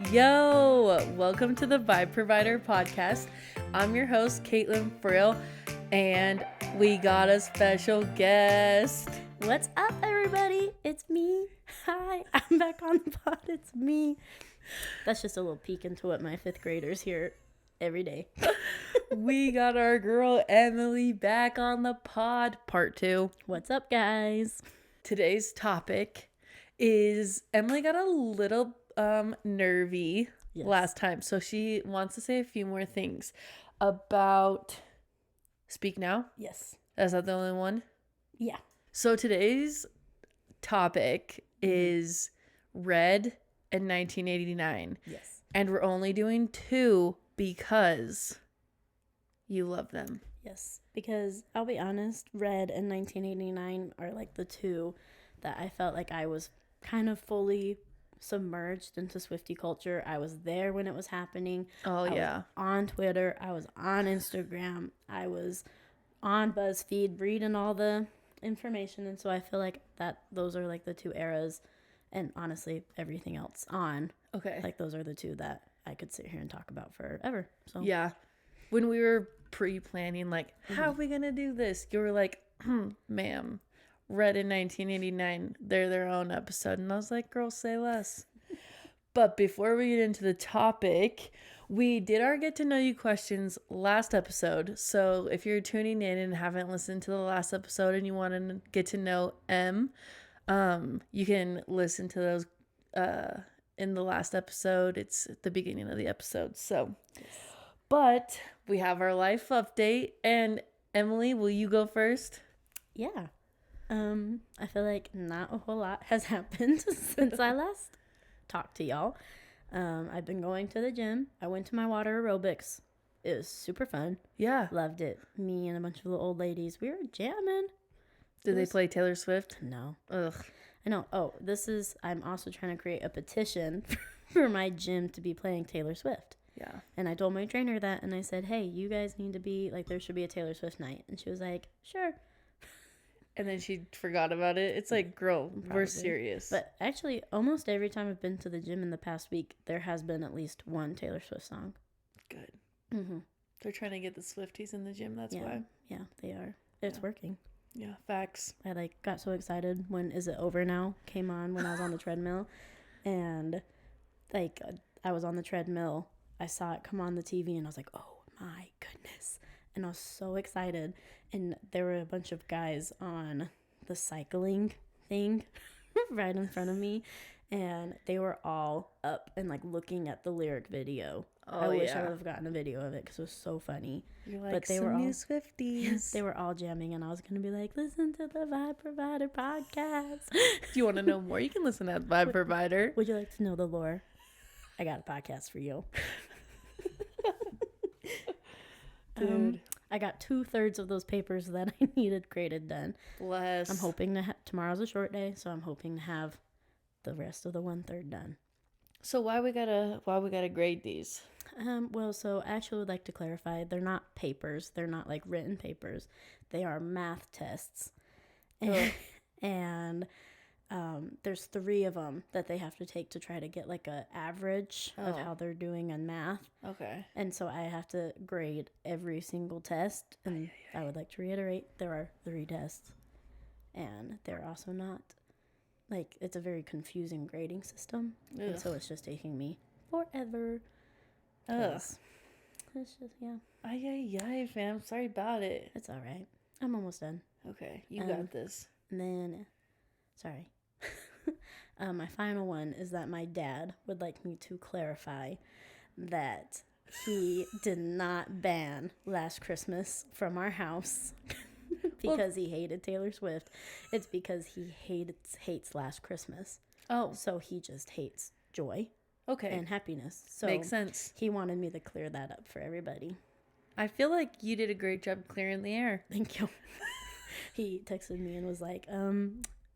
Yo, welcome to the Vibe Provider podcast. I'm your host, Caitlin Friel, and we got a special guest. What's up, everybody? It's me. Hi, I'm back on the pod. It's me. That's just a little peek into what my fifth graders hear every day. We got our girl Emily back on the pod, part 2. What's up, guys? Today's topic is Emily got a little nervy last time, so she wants to say a few more things about Speak Now. Yes. Is that the only one? Yeah. So today's topic is Red and 1989. Yes. And we're only doing 2 because you love them. Yes. Because I'll be honest, Red and 1989 are like the 2 that I felt like I was kind of fully submerged into swiftie culture. I was there when it was happening. Oh, yeah. Was on Twitter. I was on Instagram. I was on BuzzFeed reading all the information, and so I feel like that those are like the 2 eras, and honestly everything else on. Okay. Like those are the 2 that I could sit here and talk about forever. So yeah. When we were pre-planning, like, how are we going to do this? You were like, ma'am, Red in 1989, they're their own episode. And I was like, girl, say less. But before we get into the topic, we did our get to know you questions last episode. So if you're tuning in and haven't listened to the last episode and you want to get to know Em, you can listen to those in the last episode. It's at the beginning of the episode. So, but we have our life update. And Emily, will you go first? Yeah. I feel like not a whole lot has happened since I last talked to y'all. I've been going to the gym. I went to my water aerobics. It was super fun. Yeah. Loved it. Me and a bunch of the old ladies, we were jamming. Did they play Taylor Swift? No. Ugh. I know. Oh, I'm also trying to create a petition for my gym to be playing Taylor Swift. Yeah. And I told my trainer that, and I said, hey, you guys need to be, like, there should be a Taylor Swift night. And she was like, sure. And then she forgot about it. It's like, girl, probably. We're serious. But actually, almost every time I've been to the gym in the past week, there has been at least one Taylor Swift song. Good. Mm-hmm. They're trying to get the Swifties in the gym. That's why. Yeah, they are. It's working. Yeah, facts. I got so excited when Is It Over Now came on when I was on the treadmill. And I was on the treadmill. I saw it come on the TV and I was like, oh my goodness. And I was so excited. And there were a bunch of guys on the cycling thing right in front of me. And they were all up and looking at the lyric video. I wish I would have gotten a video of it because it was so funny. You're like, but they some were all new Swifties. They were all jamming, and I was going to be like, listen to the Vibe Provider podcast. Do you want to know more? You can listen to Vibe Provider. Would you like to know the lore? I got a podcast for you. Dude. I got 2/3 of those papers that I needed graded done. Bless. I'm hoping to tomorrow's a short day, so I'm hoping to have the rest of the 1/3 done. So why we gotta grade these? Well, so I actually would like to clarify, they're not papers. They're not written papers. They are math tests. And there's 3 of them that they have to take to try to get a average of how they're doing in math. Okay. And so I have to grade every single test. And I would like to reiterate, there are 3 tests. And they're also not, it's a very confusing grading system. Ugh. And so it's just taking me forever. Ugh. It's just, yeah. Ay, fam. Sorry about it. It's all right. I'm almost done. Okay. You got this. And then, sorry. My final one is that my dad would like me to clarify that he did not ban Last Christmas from our house because he hated Taylor Swift. It's because he hates Last Christmas. Oh. So he just hates joy. Okay. And happiness. So makes sense. He wanted me to clear that up for everybody. I feel like you did a great job clearing the air. Thank you. He texted me and was like,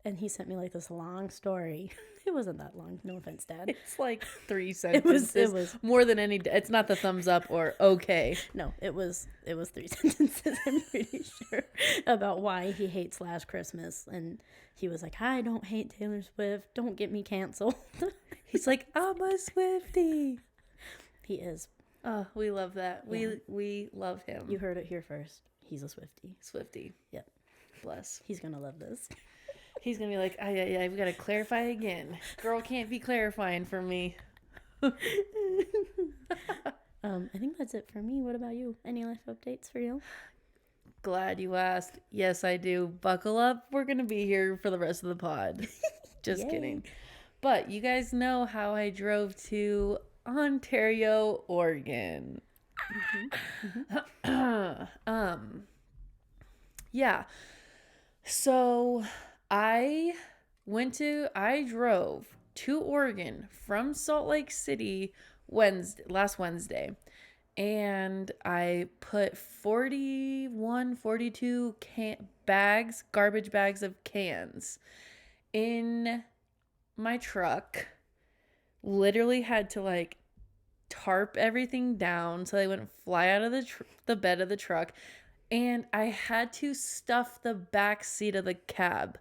And he sent me like this long story. It wasn't that long. No offense, Dad. It's like 3 It sentences. was more than any. It's not the thumbs up or okay. no. It was 3 sentences. I'm pretty sure about why he hates Last Christmas, and he was like, "I don't hate Taylor Swift. Don't get me canceled." He's like, I'm a swiftie. He is. Oh, we love that. Yeah. We love him. You heard it here first. He's a Swiftie. Swiftie. Yep. Bless. He's gonna love this. He's gonna be like, I've got to clarify again. Girl can't be clarifying for me. I think that's it for me. What about you? Any life updates for you? Glad you asked. Yes, I do. Buckle up. We're gonna be here for the rest of the pod. Just Yay. kidding. But you guys know how I drove to Ontario, Oregon. Yeah. So I drove to Oregon from Salt Lake City last Wednesday. And I put 42 garbage bags of cans in my truck. Literally had to like tarp everything down so they wouldn't fly out of the bed of the truck. And I had to stuff the back seat of the cab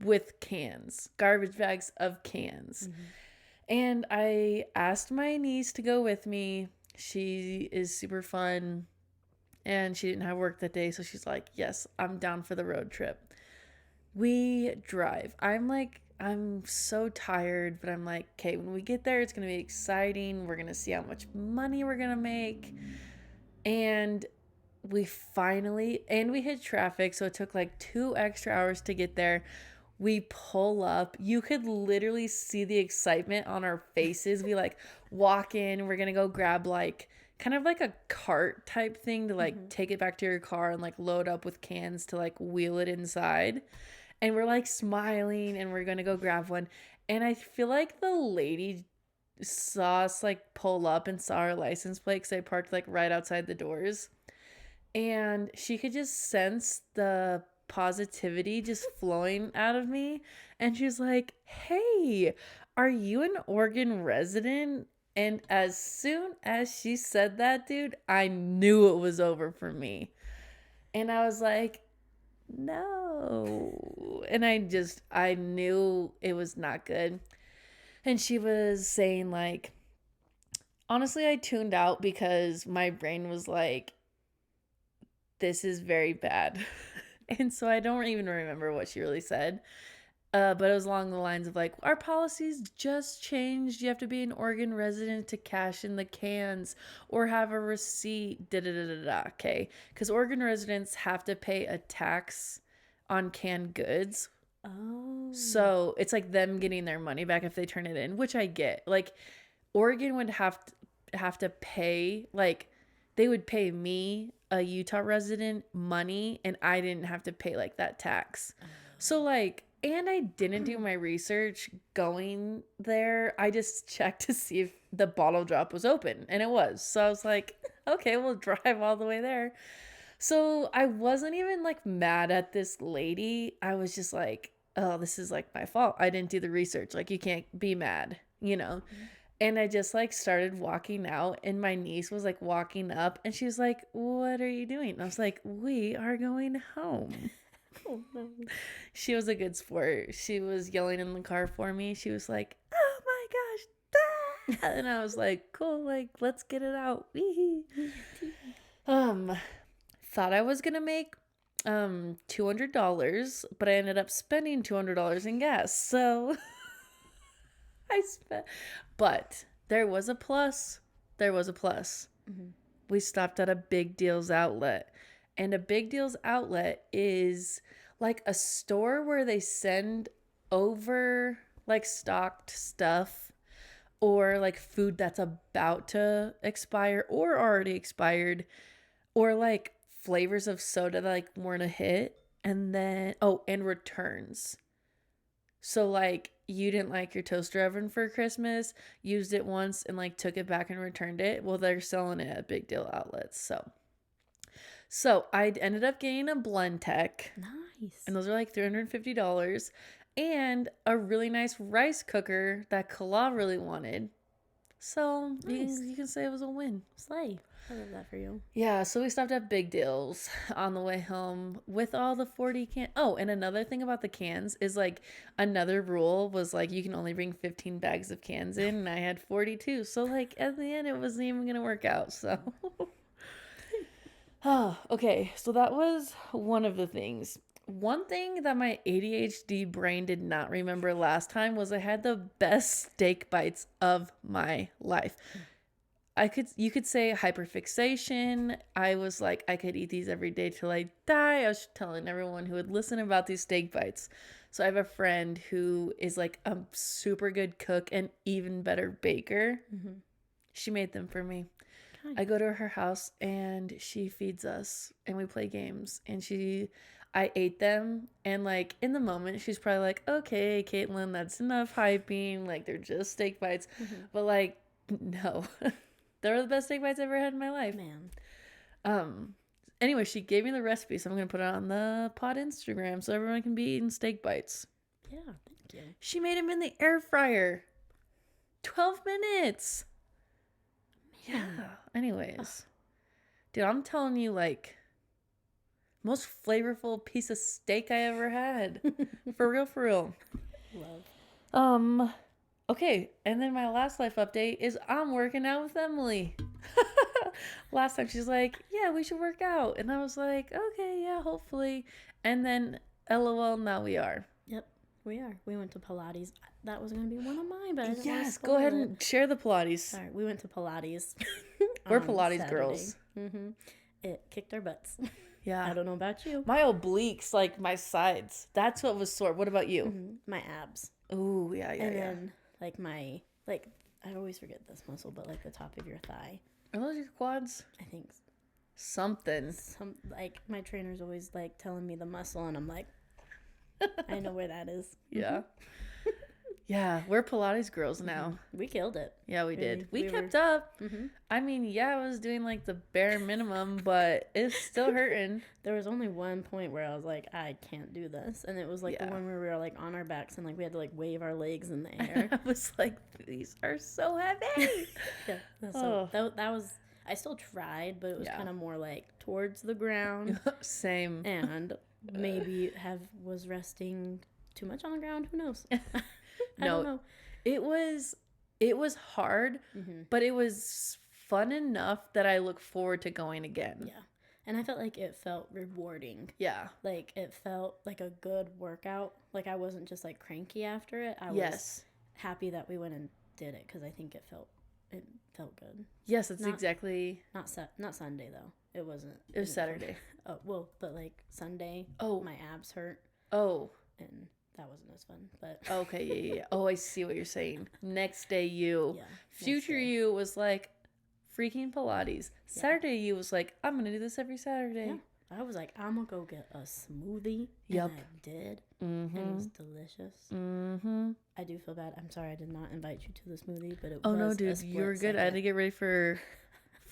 with cans, garbage bags of cans. Mm-hmm. And I asked my niece to go with me. She is super fun and she didn't have work that day. So she's like, yes, I'm down for the road trip. We drive. I'm so tired, but I'm like, okay, when we get there, it's going to be exciting. We're going to see how much money we're going to make. And we hit traffic. So it took like 2 extra hours to get there. We pull up. You could literally see the excitement on our faces. We like walk in. We're going to go grab like kind of like a cart type thing to like take it back to your car and like load up with cans to like wheel it inside. And we're like smiling and we're going to go grab one. And I feel like the lady saw us like pull up and saw our license plate because I parked like right outside the doors. And she could just sense the positivity just flowing out of me. And she was like, hey, are you an Oregon resident? And as soon as she said that, dude, I knew it was over for me. And I was like, no. And I knew it was not good. And she was saying like, honestly, I tuned out because my brain was like, this is very bad. And so I don't even remember what she really said. But it was along the lines of like, our policies just changed. You have to be an Oregon resident to cash in the cans or have a receipt. Okay. Because Oregon residents have to pay a tax on canned goods. Oh. So it's like them getting their money back if they turn it in, which I get. Like Oregon would have to pay, like they would pay me, a Utah resident, money, and I didn't have to pay like that tax. So like, and I didn't do my research going there. I just checked to see if the bottle drop was open, and it was. So I was like, okay, we'll drive all the way there. So I wasn't even like mad at this lady. I was just like, oh, this is like my fault. I didn't do the research. Like you can't be mad, you know? Mm-hmm. And I just like started walking out and my niece was like walking up and she was like, what are you doing? And I was like, we are going home. Oh, no. She was a good sport. She was yelling in the car for me. She was like, oh my gosh. Ah! And I was like, cool, like, let's get it out. Thought I was going to make $200, but I ended up spending $200 in gas. So I spent, but there was a plus. Mm-hmm. We stopped at a Big Deals outlet. And a Big Deals outlet is like a store where they send over like stocked stuff or like food that's about to expire or already expired or like flavors of soda that like weren't a hit. And then, and returns. So like you didn't like your toaster oven for Christmas, used it once and like took it back and returned it. Well, they're selling it at Big Deal outlets. So I ended up getting a Blend Tech. Nice. And those are like $350. and a really nice rice cooker that Kala really wanted. So Nice. you can say it was a win. Slay. I love that for you. Yeah, so we stopped at Big Deals on the way home with all the 40 cans. Oh, and another thing about the cans is like another rule was like you can only bring 15 bags of cans in, and I had 42. So like at the end, it wasn't even going to work out. So, oh, okay. So that was one of the things. One thing that my ADHD brain did not remember last time was I had the best steak bites of my life. You could say hyperfixation. I was like, I could eat these every day till I die. I was telling everyone who would listen about these steak bites. So I have a friend who is like a super good cook and even better baker. Mm-hmm. She made them for me. Nice. I go to her house and she feeds us and we play games, and I ate them, and like in the moment she's probably like, okay, Caitlin, that's enough hyping, like they're just steak bites. Mm-hmm. But like, no. They were the best steak bites I ever had in my life. Man. Anyway, she gave me the recipe, so I'm gonna put it on the pod Instagram so everyone can be eating steak bites. Yeah, thank you. She made them in the air fryer. 12 minutes. Man. Yeah. Anyways. Dude, I'm telling you, like, most flavorful piece of steak I ever had. For real, for real. Love. Okay, and then my last life update is I'm working out with Emily. Last time she's like, yeah, we should work out. And I was like, okay, yeah, hopefully. And then, LOL, now we are. Yep, we are. We went to Pilates. That was going to be one of mine, but I didn't wanna Yes, go spoil ahead it. and share the Pilates. Sorry, we went to Pilates. We're on Pilates Saturday. girls. Mm-hmm. It kicked our butts. Yeah. I don't know about you. My obliques, like my sides. That's what was sore. What about you? Mm-hmm. My abs. Ooh, yeah. And then, I always forget this muscle, but like the top of your thigh. Are those your quads? I think Something. my trainer's always like telling me the muscle, and I'm like, I know where that is. Yeah. Yeah, we're Pilates girls now. We killed it. Yeah, we did. We we kept up. Mm-hmm. I mean, yeah, I was doing like the bare minimum, but it's still hurting. There was only one point where I was like, I can't do this, and it was like the one where we were like on our backs and like we had to like wave our legs in the air. I was like, these are so heavy. Yeah. So that was. I still tried, but it was kind of more like towards the ground. Same. And maybe was resting too much on the ground. Who knows? I No, don't know. it was hard, but it was fun enough that I look forward to going again. Yeah. And I felt like it felt rewarding. Yeah. Like it felt like a good workout. Like I wasn't just like cranky after it. I was happy that we went and did it because I think it felt good. Yes, it's exactly. Not Sunday though. It wasn't. It was Saturday. Oh well, but like Sunday. Oh, my abs hurt. Oh. And that wasn't as fun. But okay, yeah. Oh, I see what you're saying. Next day, future you was like freaking Pilates. Yeah. Saturday, you was like, I'm gonna do this every Saturday. Yeah. I was like, I'm gonna go get a smoothie. Yep. And I did. Mm-hmm. And it was delicious. Mm-hmm. I do feel bad. I'm sorry I did not invite you to the smoothie, but it was. Oh no, dude, you were good. I had to get ready for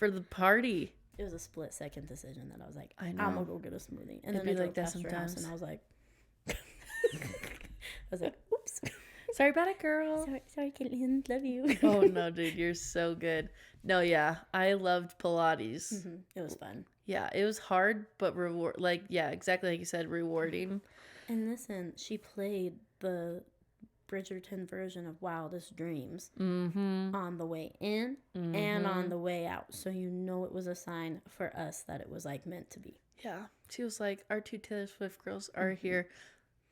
the party. It was a split-second decision that I was like, I know. I'm gonna go get a smoothie, and It'd then be I drove like that past your house, sometimes. and I was like, oops. Sorry about it, girl. Sorry, Caitlin. Love you. Oh no, dude, you're so good. No, yeah, I loved Pilates. Mm-hmm. It was fun. Yeah, it was hard, but exactly like you said, rewarding. And listen, she played the Bridgerton version of Wildest Dreams on the way in and on the way out. So you know it was a sign for us that it was like meant to be. Yeah. She was like, our two Taylor Swift girls are here.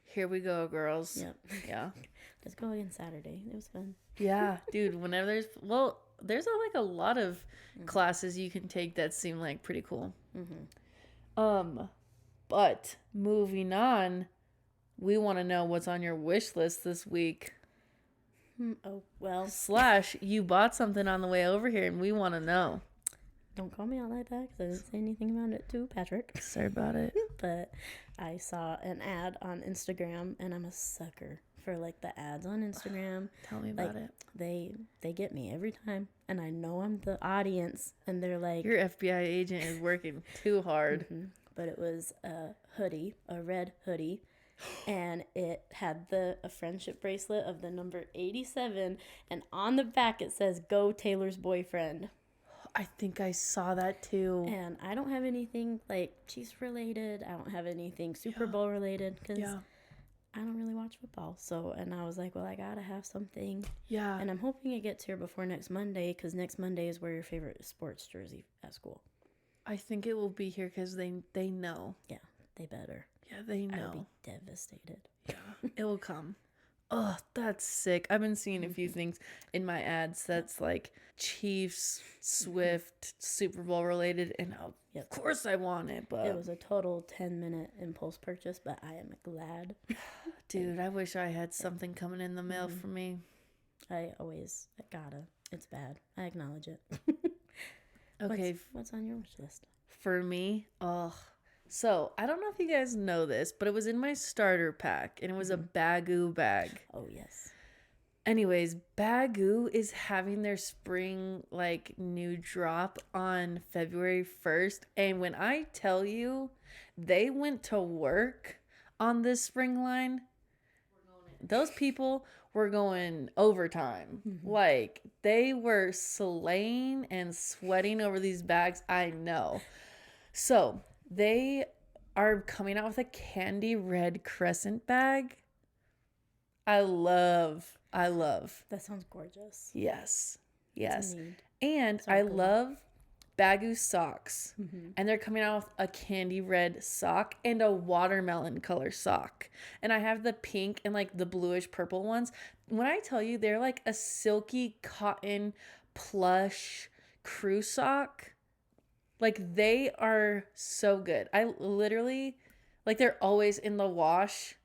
Here we go, girls. Yep. Yeah. Let's go again Saturday. It was fun. Yeah, dude, whenever there's like a lot of classes you can take that seem like pretty cool. But moving on, we want to know what's on your wish list this week. Oh, well. / you bought something on the way over here and we want to know. Don't call me out like that because I didn't say anything about it to Patrick. Sorry about it. But I saw an ad on Instagram, and I'm a sucker for like the ads on Instagram. Tell me about it. They get me every time, and I know I'm the audience, and they're like, your FBI agent is working too hard. But it was a hoodie, a red hoodie, And it had a friendship bracelet of the number 87, and on the back it says "Go Taylor's boyfriend." I think I saw that too. And I don't have anything like Chiefs related. I don't have anything Super Bowl related because I don't really watch football. So, and I was like, well, I gotta have something. Yeah. And I'm hoping it gets here before next Monday, because next Monday is wear your favorite sports jersey at school. I think it will be here because they know. Yeah, they better. Yeah, they know. I'll be devastated. Yeah, it will come. Oh, that's sick. I've been seeing a few things in my ads that's like Chiefs, Swift, Super Bowl related, and of course I want it, but it was a total 10-minute impulse purchase, but I am glad. Dude, I wish I had something coming in the mail for me. I gotta. It's bad. I acknowledge it. Okay. What's on your wish list? For me, so I don't know if you guys know this, but it was in my starter pack, and it was a Bagoo bag. Oh, yes. Anyways, Bagoo is having their spring new drop on February 1st. And when I tell you they went to work on this spring line, those people were going overtime. They were slaying and sweating over these bags. I know. So they are coming out with a candy red crescent bag. I love. That sounds gorgeous. Yes. And I love Bagoo socks. And they're coming out with a candy red sock and a watermelon color sock. And I have the pink and the bluish purple ones. When I tell you they're like a silky cotton plush crew sock, they are so good. I literally, they're always in the wash,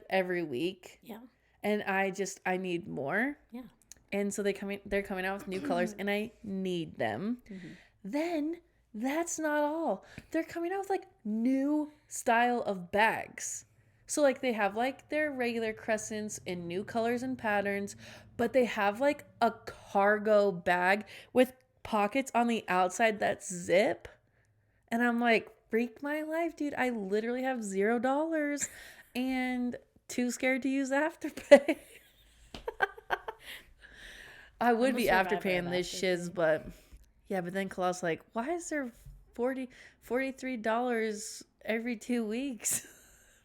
every week. Yeah. And I need more. Yeah. And so they're coming out with new colors, and I need them. Then that's not all. They're coming out with new style of bags. So they have their regular crescents in new colors and patterns, but they have a cargo bag with pockets on the outside that zip. And I'm freak my life, dude. I literally have $0 and too scared to use Afterpay. I would be Afterpaying this shiz, but yeah, but then Claude's why is there $43 every 2 weeks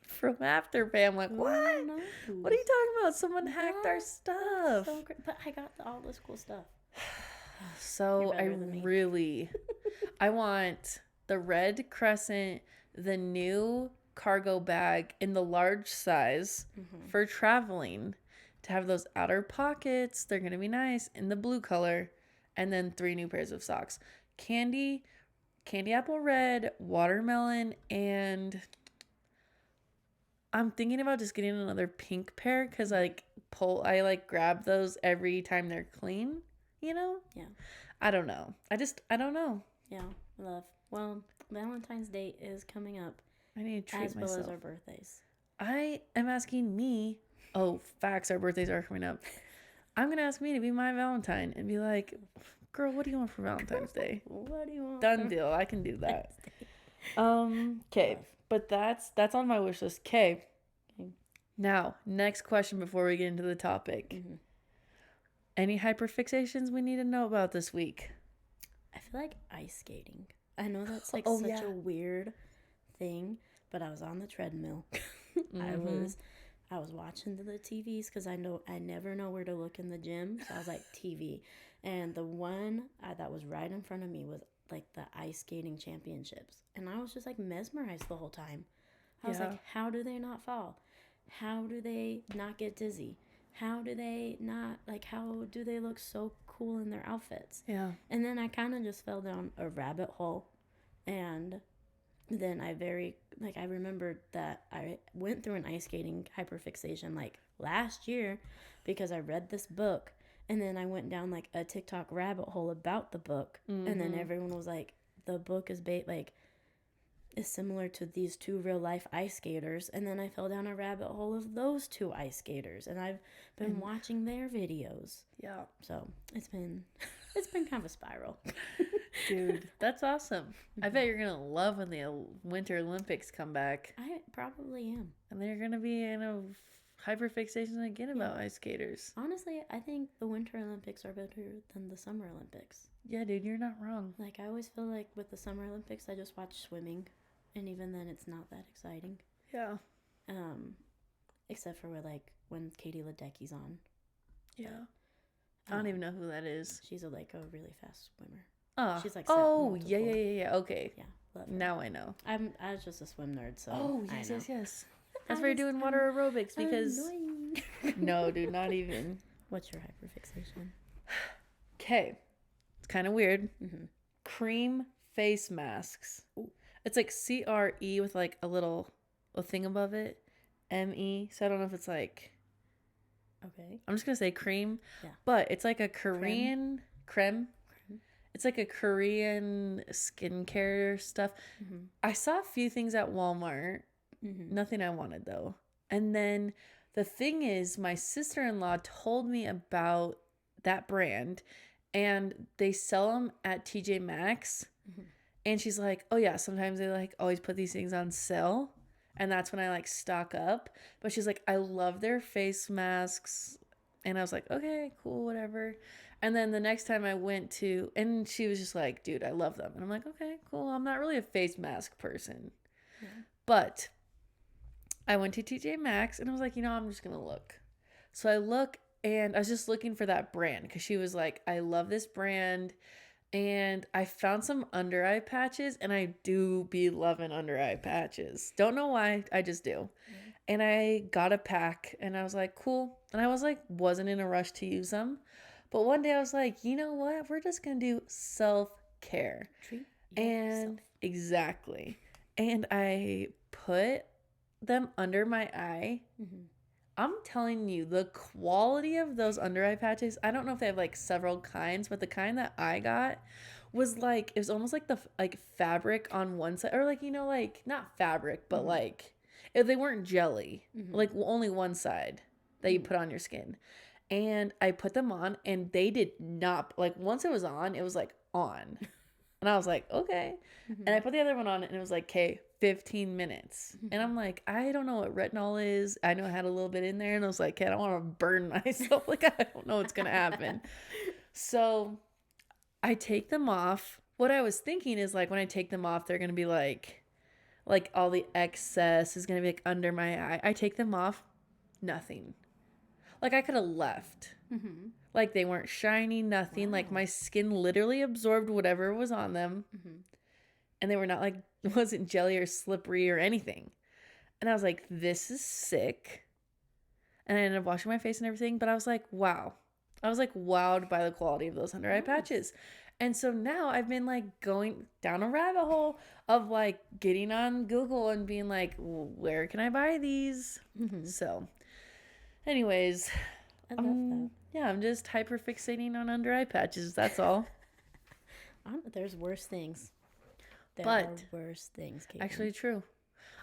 from Afterpay? I'm what? What are you talking about? Someone hacked our stuff. So great. But I got all this cool stuff. So I want the red crescent, the new cargo bag in the large size for traveling, to have those outer pockets. They're going to be nice in the blue color, and then 3 new pairs of socks. Candy apple red, watermelon, and I'm thinking about just getting another pink pair because I grab those every time they're clean, Yeah. I don't know. I don't know. Yeah, love. Well, Valentine's Day is coming up. I need to treat myself. As well as our birthdays. I am asking me. Oh, facts. Our birthdays are coming up. I'm going to ask me to be my Valentine and be like, girl, what do you want for Valentine's Day? What do you want? Done deal. I can do that. Okay. But that's on my wish list. Okay. Now, next question before we get into the topic. Any hyperfixations we need to know about this week? I feel like ice skating. I know that's such a weird thing, but I was on the treadmill. I was watching the TVs because I never know where to look in the gym. So I was TV. And the one that was right in front of me was the ice skating championships. And I was just mesmerized the whole time. I was how do they not fall? How do they not get dizzy? How do they not, how do they look so cool in their outfits? Yeah. And then I kind of just fell down a rabbit hole. And then I remembered that I went through an ice skating hyperfixation last year because I read this book, and then I went down a TikTok rabbit hole about the book, and then everyone was the book is is similar to these 2 real life ice skaters, and then I fell down a rabbit hole of those 2 ice skaters, and I've been watching their videos. Yeah. So it's been It's been kind of a spiral. Dude, that's awesome. I bet you're gonna love when the Winter Olympics come back, I probably am. and they're gonna be in a hyperfixation again about ice skaters. Honestly, I think the Winter Olympics are better than the Summer Olympics. Yeah, dude, you're not wrong. Like, I always feel like with the Summer Olympics, I just watch swimming, and even then, it's not that exciting. Yeah. Except for when Katie Ledecky's on. Yeah. I don't even know who that is. She's a really fast swimmer. She's Oh, yeah. Okay. Yeah, love her. Now I know. I was just a swim nerd, so Oh, I know. yes. That's why you're doing water aerobics because. Annoying. No, dude, not even. What's your hyperfixation? Okay. It's kind of weird. Mm-hmm. Cream face masks. Ooh. It's like CRE with like a thing above it. ME. So I don't know if it's like. Okay. I'm just going to say cream. Yeah. But it's like a Korean creme. It's like a Korean skincare stuff. Mm-hmm. I saw a few things at Walmart. Mm-hmm. Nothing I wanted though. And then the thing is, my sister-in-law told me about that brand, and they sell them at TJ Maxx. Mm-hmm. And she's like, "Oh yeah, sometimes they like always put these things on sale, and that's when I like stock up." But she's like, "I love their face masks," and I was like, "Okay, cool, whatever." And then the next time I went to, and she was just like, "Dude, I love them," and I'm like, "Okay, cool. I'm not really a face mask person, but." I went to TJ Maxx and I was like, I'm just going to look. So I look, and I was just looking for that brand because she was like, "I love this brand." And I found some under eye patches, and I do be loving under eye patches. Don't know why, I just do. Mm-hmm. And I got a pack and I was like, cool. And I was like, wasn't in a rush to use them. But one day I was like, you know what? We're just going to do self-care. Treat yourself. Exactly. And I put them under my eye. Mm-hmm. I'm telling you, the quality of those under eye patches, I don't know if they have like several kinds, but the kind that I got was like, it was almost like the like fabric on one side, or like, like not fabric, but like they weren't jelly, like only one side that you put on your skin. And I put them on, and they did not, like once it was on, it was like on. And I was like, okay. Mm-hmm. And I put the other one on, and it was like, okay, 15 minutes. Mm-hmm. And I'm like, I don't know what retinol is. I know I had a little bit in there, and I was like, okay, I don't want to burn myself. Like, I don't know what's going to happen. So I take them off. What I was thinking is like, when I take them off, they're going to be like all the excess is going to be like under my eye. I take them off. Nothing. Like I could have left. Mm-hmm. Like they weren't shiny, nothing. Wow. Like my skin literally absorbed whatever was on them. Mm-hmm. And they were not like, it wasn't jelly or slippery or anything. And I was like, this is sick. And I ended up washing my face and everything. But I was like, wow. I was like wowed by the quality of those under eye patches. And so now I've been like going down a rabbit hole of like getting on Google and being like, where can I buy these? Mm-hmm. So anyways, I love that. Yeah, I'm just hyper fixating on under eye patches. That's all. There's worse things. There are worse things, Caitlin. Actually, true.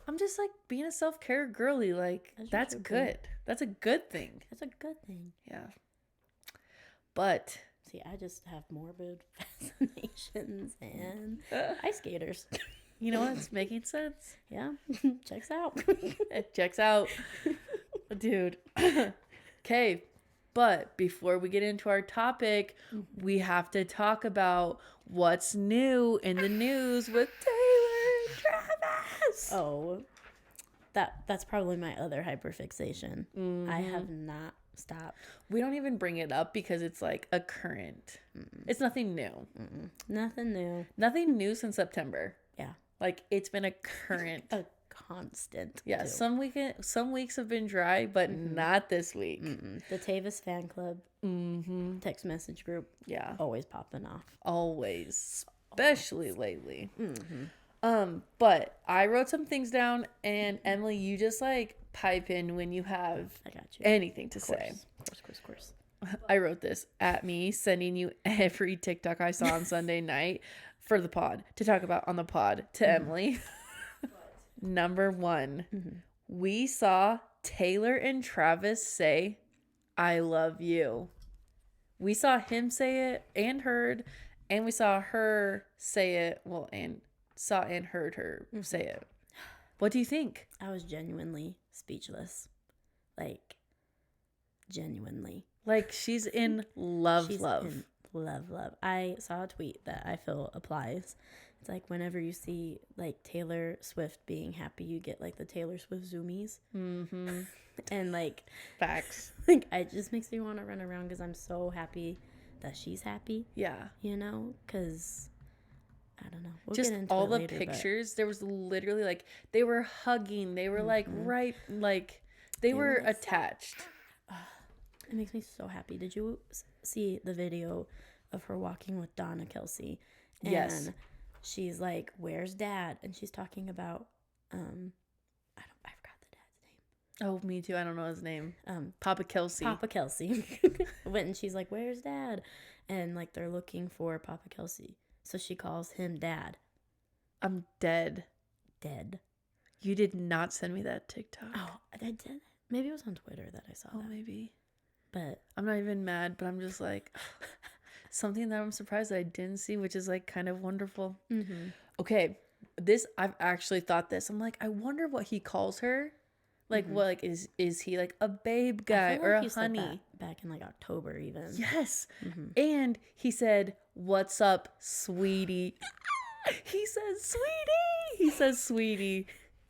I'm just like being a self-care girly. Like that's good. That's a good thing. That's a good thing. Yeah. But see, I just have morbid fascinations and ice skaters. You know what? It's making sense. Yeah. Checks out. It checks out. Dude. Okay. But before we get into our topic, we have to talk about what's new in the news with Taylor and Travis. Oh, that's probably my other hyperfixation. Mm-hmm. I have not stopped. We don't even bring it up because it's like a current. Mm-mm. It's nothing new. Mm-mm. Nothing new. Nothing new since September. Yeah. Like it's been a current. A constant. Yeah. Too. Some weeks have been dry, but not this week. Mm-mm. The Tavis fan club text message group. Yeah. Always popping off. Always. Especially lately. Mm-hmm. But I wrote some things down, and Emily, you just like pipe in when you have anything to say. Of course. I wrote this at me, sending you every TikTok I saw on Sunday night for the pod to talk about on the pod to Emily. Number 1, we saw Taylor and Travis say, "I love you." We saw him say it and heard, and we saw her say it. Well, and saw and heard her say it. What do you think? I was genuinely speechless. Like, genuinely. Like, she's in love. In love. I saw a tweet that I feel applies. It's like whenever you see like Taylor Swift being happy, you get like the Taylor Swift zoomies. Mm-hmm. And like facts. Like it just makes me want to run around because I'm so happy that she's happy. Yeah. You know, because I don't know. We'll just get into all it the later, pictures. There was literally like they were hugging. They were like right like they were like, attached. It makes me so happy. Did you see the video of her walking with Donna Kelsey? And yes. She's like, "Where's Dad?" And she's talking about, I forgot the dad's name. Oh, me too. I don't know his name. Papa Kelsey. Papa Kelsey. And she's like, "Where's Dad?" And like they're looking for Papa Kelsey, so she calls him Dad. I'm dead. Dead. You did not send me that TikTok. Oh, I did. Maybe it was on Twitter that I saw. Oh, that. maybe. But I'm not even mad, but I'm just like something that I'm surprised that I didn't see, which is like kind of wonderful. Mm-hmm. Okay, I've actually thought this. I'm like, I wonder what he calls her. Like, what? Like, is he like a babe guy or a honey? Said that back in like October, even. Yes, and he said, "What's up, sweetie?" He says, "Sweetie." He says, "Sweetie."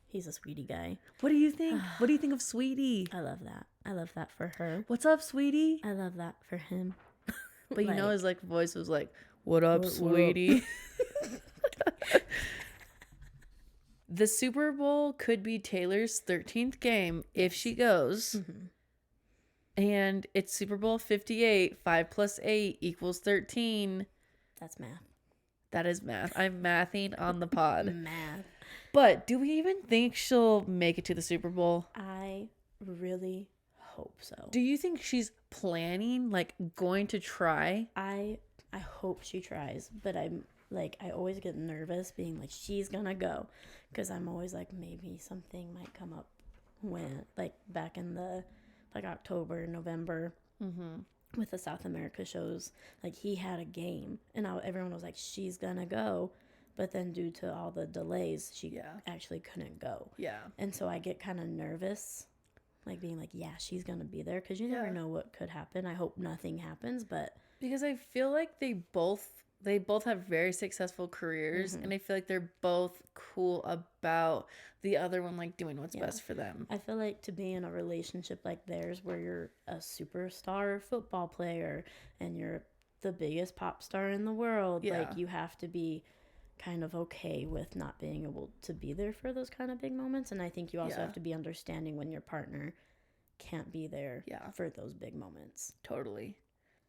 He's a sweetie guy. What do you think? What do you think of Sweetie? I love that. I love that for her. What's up, Sweetie? I love that for him. But you know his like voice was like, "What up, Sweetie?" The Super Bowl could be Taylor's 13th game if she goes. Mm-hmm. And it's Super Bowl 58. 5 plus 8 equals 13. That's math. That is math. I'm mathing on the pod. Math. But do we even think she'll make it to the Super Bowl? I really hope so. Do you think she's planning, like, going to try? I hope she tries, but I'm like, I always get nervous being like, she's gonna go, because I'm always like, maybe something might come up when, like, back in the, like, October, November, with the South America shows, like, he had a game, and everyone was like, she's gonna go, but then due to all the delays, she actually couldn't go. Yeah. And so I get kind of nervous, like, being like, yeah, she's gonna be there, because you never know what could happen. I hope nothing happens, but... Because I feel like they both have very successful careers, and I feel like they're both cool about the other one, like, doing what's best for them. I feel like to be in a relationship like theirs where you're a superstar football player and you're the biggest pop star in the world, like, you have to be kind of okay with not being able to be there for those kind of big moments. And I think you also have to be understanding when your partner can't be there for those big moments. Totally.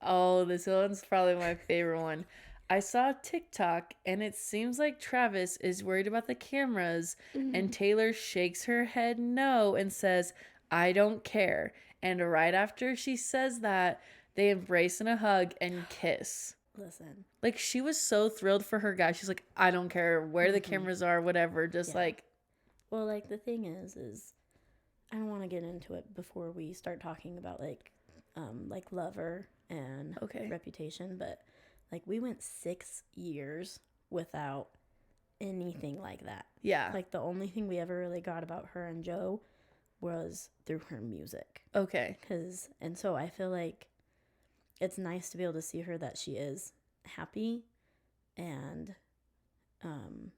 Oh, this one's probably my favorite one. I saw TikTok, and it seems like Travis is worried about the cameras, and Taylor shakes her head no and says, "I don't care." And right after she says that, they embrace in a hug and kiss. Listen. Like, she was so thrilled for her guy. She's like, "I don't care where the cameras are, whatever." Just like... Well, like, the thing is I don't want to get into it before we start talking about, like Lover and Reputation, but... Like, we went 6 years without anything like that. Yeah. Like, the only thing we ever really got about her and Joe was through her music. Okay. And so I feel like it's nice to be able to see her that she is happy, and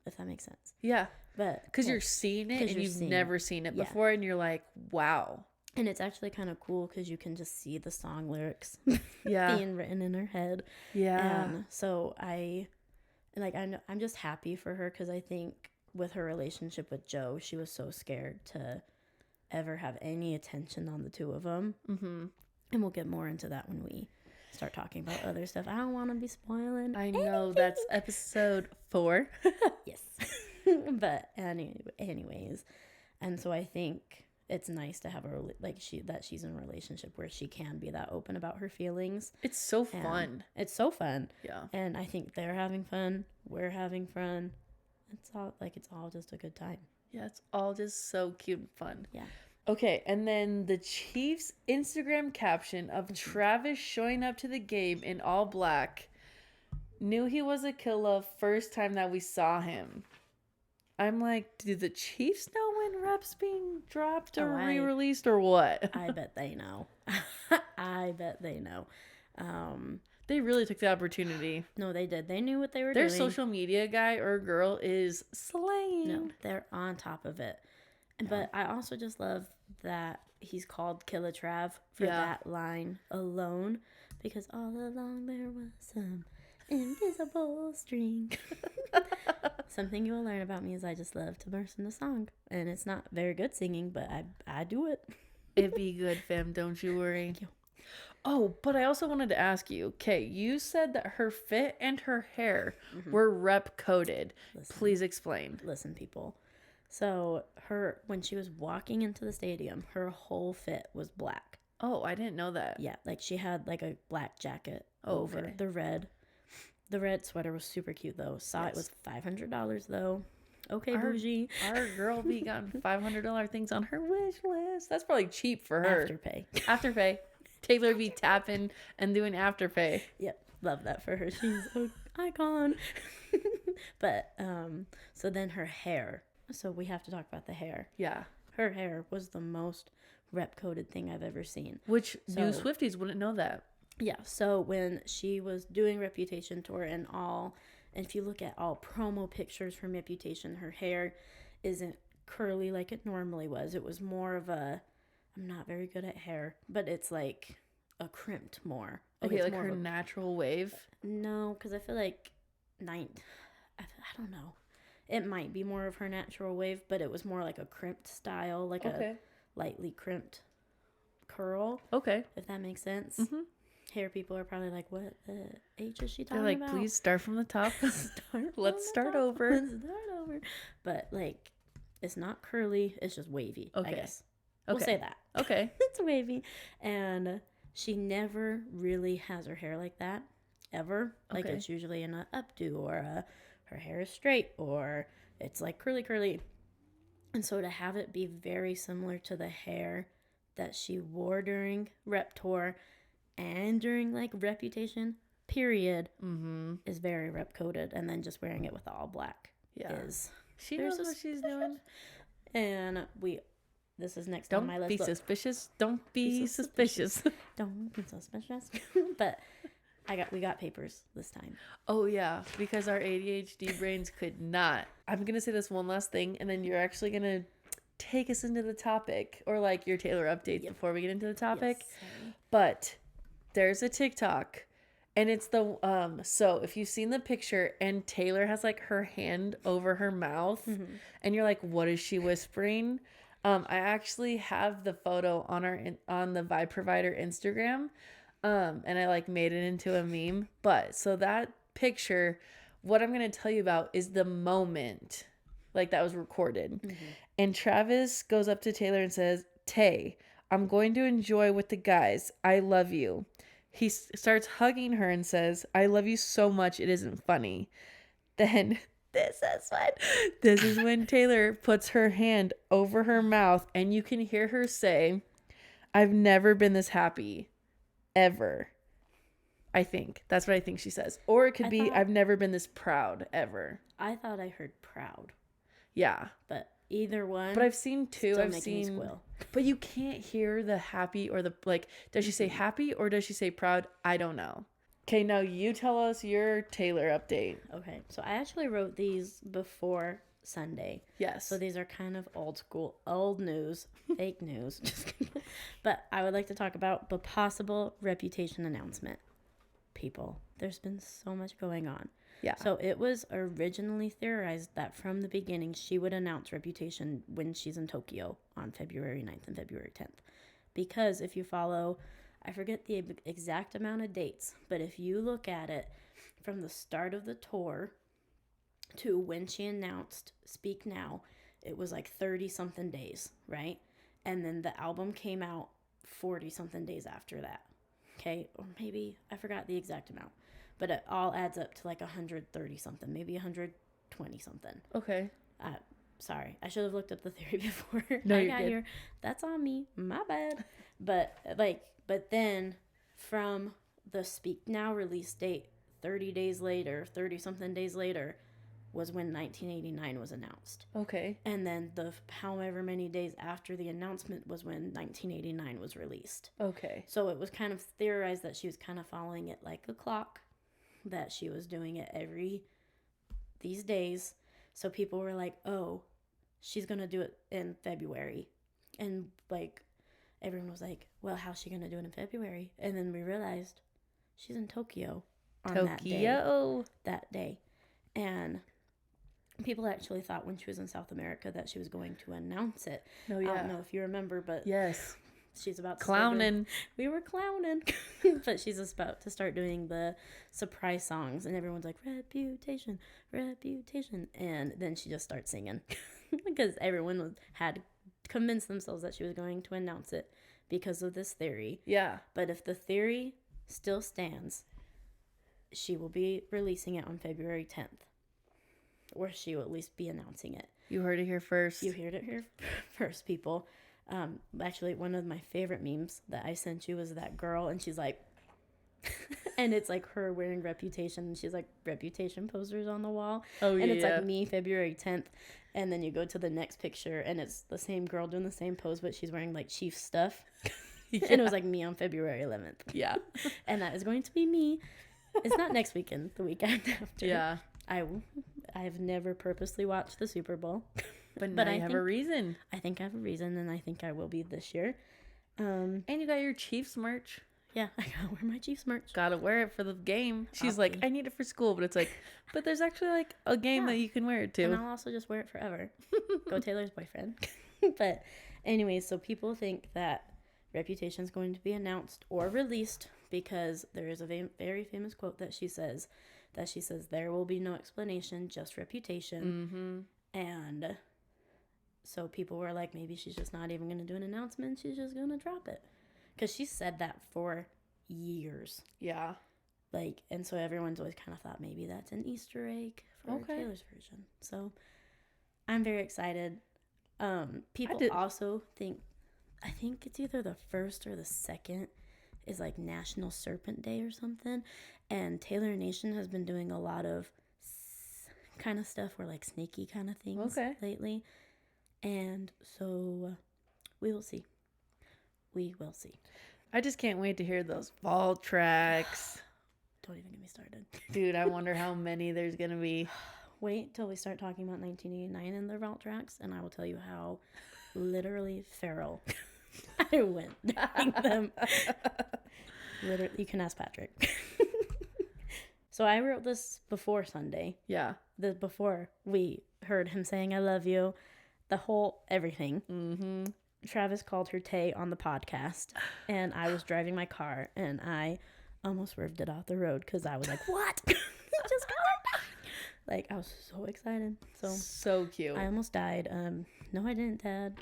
if that makes sense. Yeah. But because you're seeing it and you've never seen it before, and you're like, wow. And it's actually kind of cool because you can just see the song lyrics being written in her head. Yeah. And so I'm just happy for her, because I think with her relationship with Joe, she was so scared to ever have any attention on the two of them. Mm-hmm. And we'll get more into that when we start talking about other stuff. I don't want to be spoiling. I know, that's episode 4. Yes. But anyways, and so I think it's nice to have she's in a relationship where she can be that open about her feelings. It's so fun. It's so fun. Yeah. And I think they're having fun. We're having fun. It's all just a good time. Yeah, it's all just so cute and fun. Yeah. Okay, and then the Chiefs Instagram caption of Travis showing up to the game in all black. Knew he was a killer first time that we saw him. I'm like, do the Chiefs know when reps being dropped or re-released or what? I bet they know. I bet they know. They really took the opportunity. No, they did. They knew what they were Their doing. Their social media guy or girl is slaying. No, they're on top of it. But I also just love that he's called Killer Trav for that line alone, because all along there was some invisible string. Something you will learn about me is I just love to burst into song, and it's not very good singing, but I do it. It be good, fam. Don't you worry. Thank you. Oh, but I also wanted to ask you, okay, you said that her fit and her hair were rep coded. Please explain. Listen, people. So when she was walking into the stadium, her whole fit was black. Oh, I didn't know that. Yeah, like she had like a black jacket over the red. The red sweater was super cute though. It was $500 though. Okay, bougie. Our girl be gotten $500 things on her wish list. That's probably cheap for her. Afterpay. Taylor be tapping and doing Afterpay. Yep, love that for her. She's an icon. But so then her hair. So we have to talk about the hair. Yeah. Her hair was the most rep-coded thing I've ever seen. Which new Swifties wouldn't know that. Yeah, so when she was doing Reputation Tour and if you look at all promo pictures from Reputation, her hair isn't curly like it normally was. It was more of I'm not very good at hair, but it's like a crimped more. Okay, like her natural wave? No, because I feel like I don't know. It might be more of her natural wave, but it was more like a crimped style, like a lightly crimped curl. Okay. If that makes sense. Mm-hmm. Hair people are probably like, what the H is she talking about? They're like, please start from the top. Let's start over. But like, it's not curly. It's just wavy, I guess. Okay. We'll say that. Okay. It's wavy. And she never really has her hair like that, ever. Like, it's usually in an updo or her hair is straight or it's like curly. And so to have it be very similar to the hair that she wore during Rep Tour and during like Reputation period is very rep coded, and then just wearing it with all black is she knows what she's doing. And this is next on my list. Don't be suspicious. Don't be suspicious. Don't be suspicious. But we got papers this time. Oh yeah, because our ADHD brains could not. I'm gonna say this one last thing, and then you're actually gonna take us into the topic, or like your Taylor updates before we get into the topic. Yes, but there's a TikTok, and it's so if you've seen the picture and Taylor has like her hand over her mouth and you're like, what is she whispering? I actually have the photo on the Vibe Provider Instagram, and I like made it into a meme. But so that picture, what I'm gonna tell you about is the moment like that was recorded. And Travis goes up to Taylor and says, Tay, I'm going to enjoy with the guys. I love you. He starts hugging her and says, I love you so much, it isn't funny. Then this is when Taylor puts her hand over her mouth and you can hear her say, I've never been this happy, ever. I think. That's what I think she says. Or it could be, I've never been this proud, ever. I thought I heard proud. Yeah. But either one. But I've seen two. I've seen squeal. But you can't hear the happy or the like. Does she say happy or does she say proud? I don't know. Okay, now you tell us your Taylor update. Okay, so I actually wrote these before Sunday. Yes. So these are kind of old news, fake news. But I would like to talk about the possible Reputation announcement. People, there's been so much going on. Yeah. So it was originally theorized that from the beginning she would announce Reputation when she's in Tokyo on February 9th and February 10th. Because if you follow, I forget the exact amount of dates, but if you look at it from the start of the tour to when she announced Speak Now, it was like 30-something days, right? And then the album came out 40-something days after that. Okay? Or maybe, I forgot the exact amount. But it all adds up to like 130 something, maybe 120 something. Okay. sorry. I should have looked up the theory before No, I you're got good. here. That's on me. My bad. But then from the Speak Now release date, 30 something days later, was when 1989 was announced. Okay. And then the however many days after the announcement was when 1989 was released. Okay. So it was kind of theorized that she was kind of following it like a clock, that she was doing it these days. So people were like, oh, she's going to do it in February. And like everyone was like, well, how's she going to do it in February? And then we realized she's in Tokyo on that day. And people actually thought when she was in South America that she was going to announce it. No, yeah. I don't know if you remember, but yes, she's about to clowning. We were clowning, but she's about to start doing the surprise songs, and everyone's like, reputation, reputation, and then she just starts singing because everyone had convinced themselves that she was going to announce it because of this theory. Yeah. But if the theory still stands, she will be releasing it on February 10th. Or she will at least be announcing it. You heard it here first. You heard it here first, people. Actually, one of my favorite memes that I sent you was that girl, and she's like, and it's like her wearing Reputation, and she's like, Reputation posters on the wall. Oh, yeah. And it's like me, February 10th. And then you go to the next picture, and it's the same girl doing the same pose, but she's wearing like Chief stuff. Yeah. And it was like me on February 11th. Yeah. And that is going to be me. It's not next weekend, the weekend after. Yeah. I've never purposely watched the Super Bowl. But now you have a reason. I think I have a reason, and I think I will be this year. And you got your Chiefs merch. Yeah, I gotta wear my Chiefs merch. Gotta wear it for the game. She's like, I need it for school, but it's like, but there's actually like a game that you can wear it to. And I'll also just wear it forever. Go Taylor's boyfriend. But anyways, so people think that Reputation is going to be announced or released because there is a very famous quote that she says, there will be no explanation, just reputation. Mm-hmm. And so people were like, maybe she's just not even going to do an announcement. She's just going to drop it. Because she said that for years. Yeah. Like, and so everyone's always kind of thought maybe that's an Easter egg for Taylor's version. So I'm very excited. People also think, I think it's either the 1st or the 2nd is like National Serpent Day or something. And Taylor Nation has been doing a lot of kind of stuff where like snaky kind of things lately. And so we will see. We will see. I just can't wait to hear those vault tracks. Don't even get me started. Dude, I wonder how many there's going to be. Wait till we start talking about 1989 and the vault tracks, and I will tell you how literally feral I went during them. Literally, you can ask Patrick. So I wrote this before Sunday. Yeah. Before we heard him saying, I love you. The whole everything. Mm-hmm. Travis called her Tay on the podcast, and I was driving my car, and I almost swerved it off the road because I was like, what? He just got it. Like, I was so excited. So cute. I almost died. No, I didn't, Dad.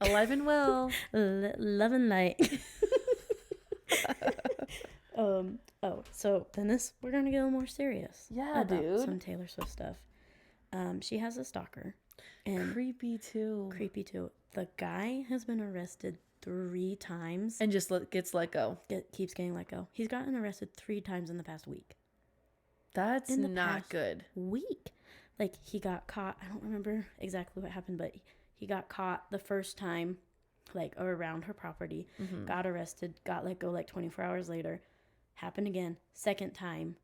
Alive and well. Love and light. So then we're going to get a little more serious. Yeah, about dude. Some Taylor Swift stuff. She has a stalker. And creepy too. The guy has been arrested 3 times. And just gets let go. Keeps getting let go. He's gotten arrested 3 times in the past week. That's not good. Week. Like, he got caught. I don't remember exactly what happened, but he got caught the first time, like, around her property. Mm-hmm. Got arrested. Got let go like 24 hours later. Happened again. 2nd time.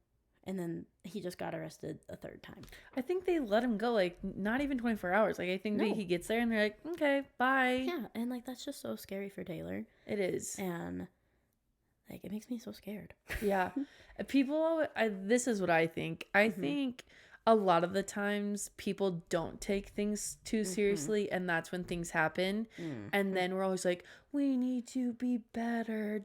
And then he just got arrested a 3rd time. I think they let him go, like, not even 24 hours. Like, I think he gets there and they're like, okay, bye. Yeah, and, like, that's just so scary for Taylor. It is. And, like, it makes me so scared. Yeah. This is what I think. I think a lot of the times people don't take things too seriously, and that's when things happen. Mm-hmm. And then we're always like, we need to be better.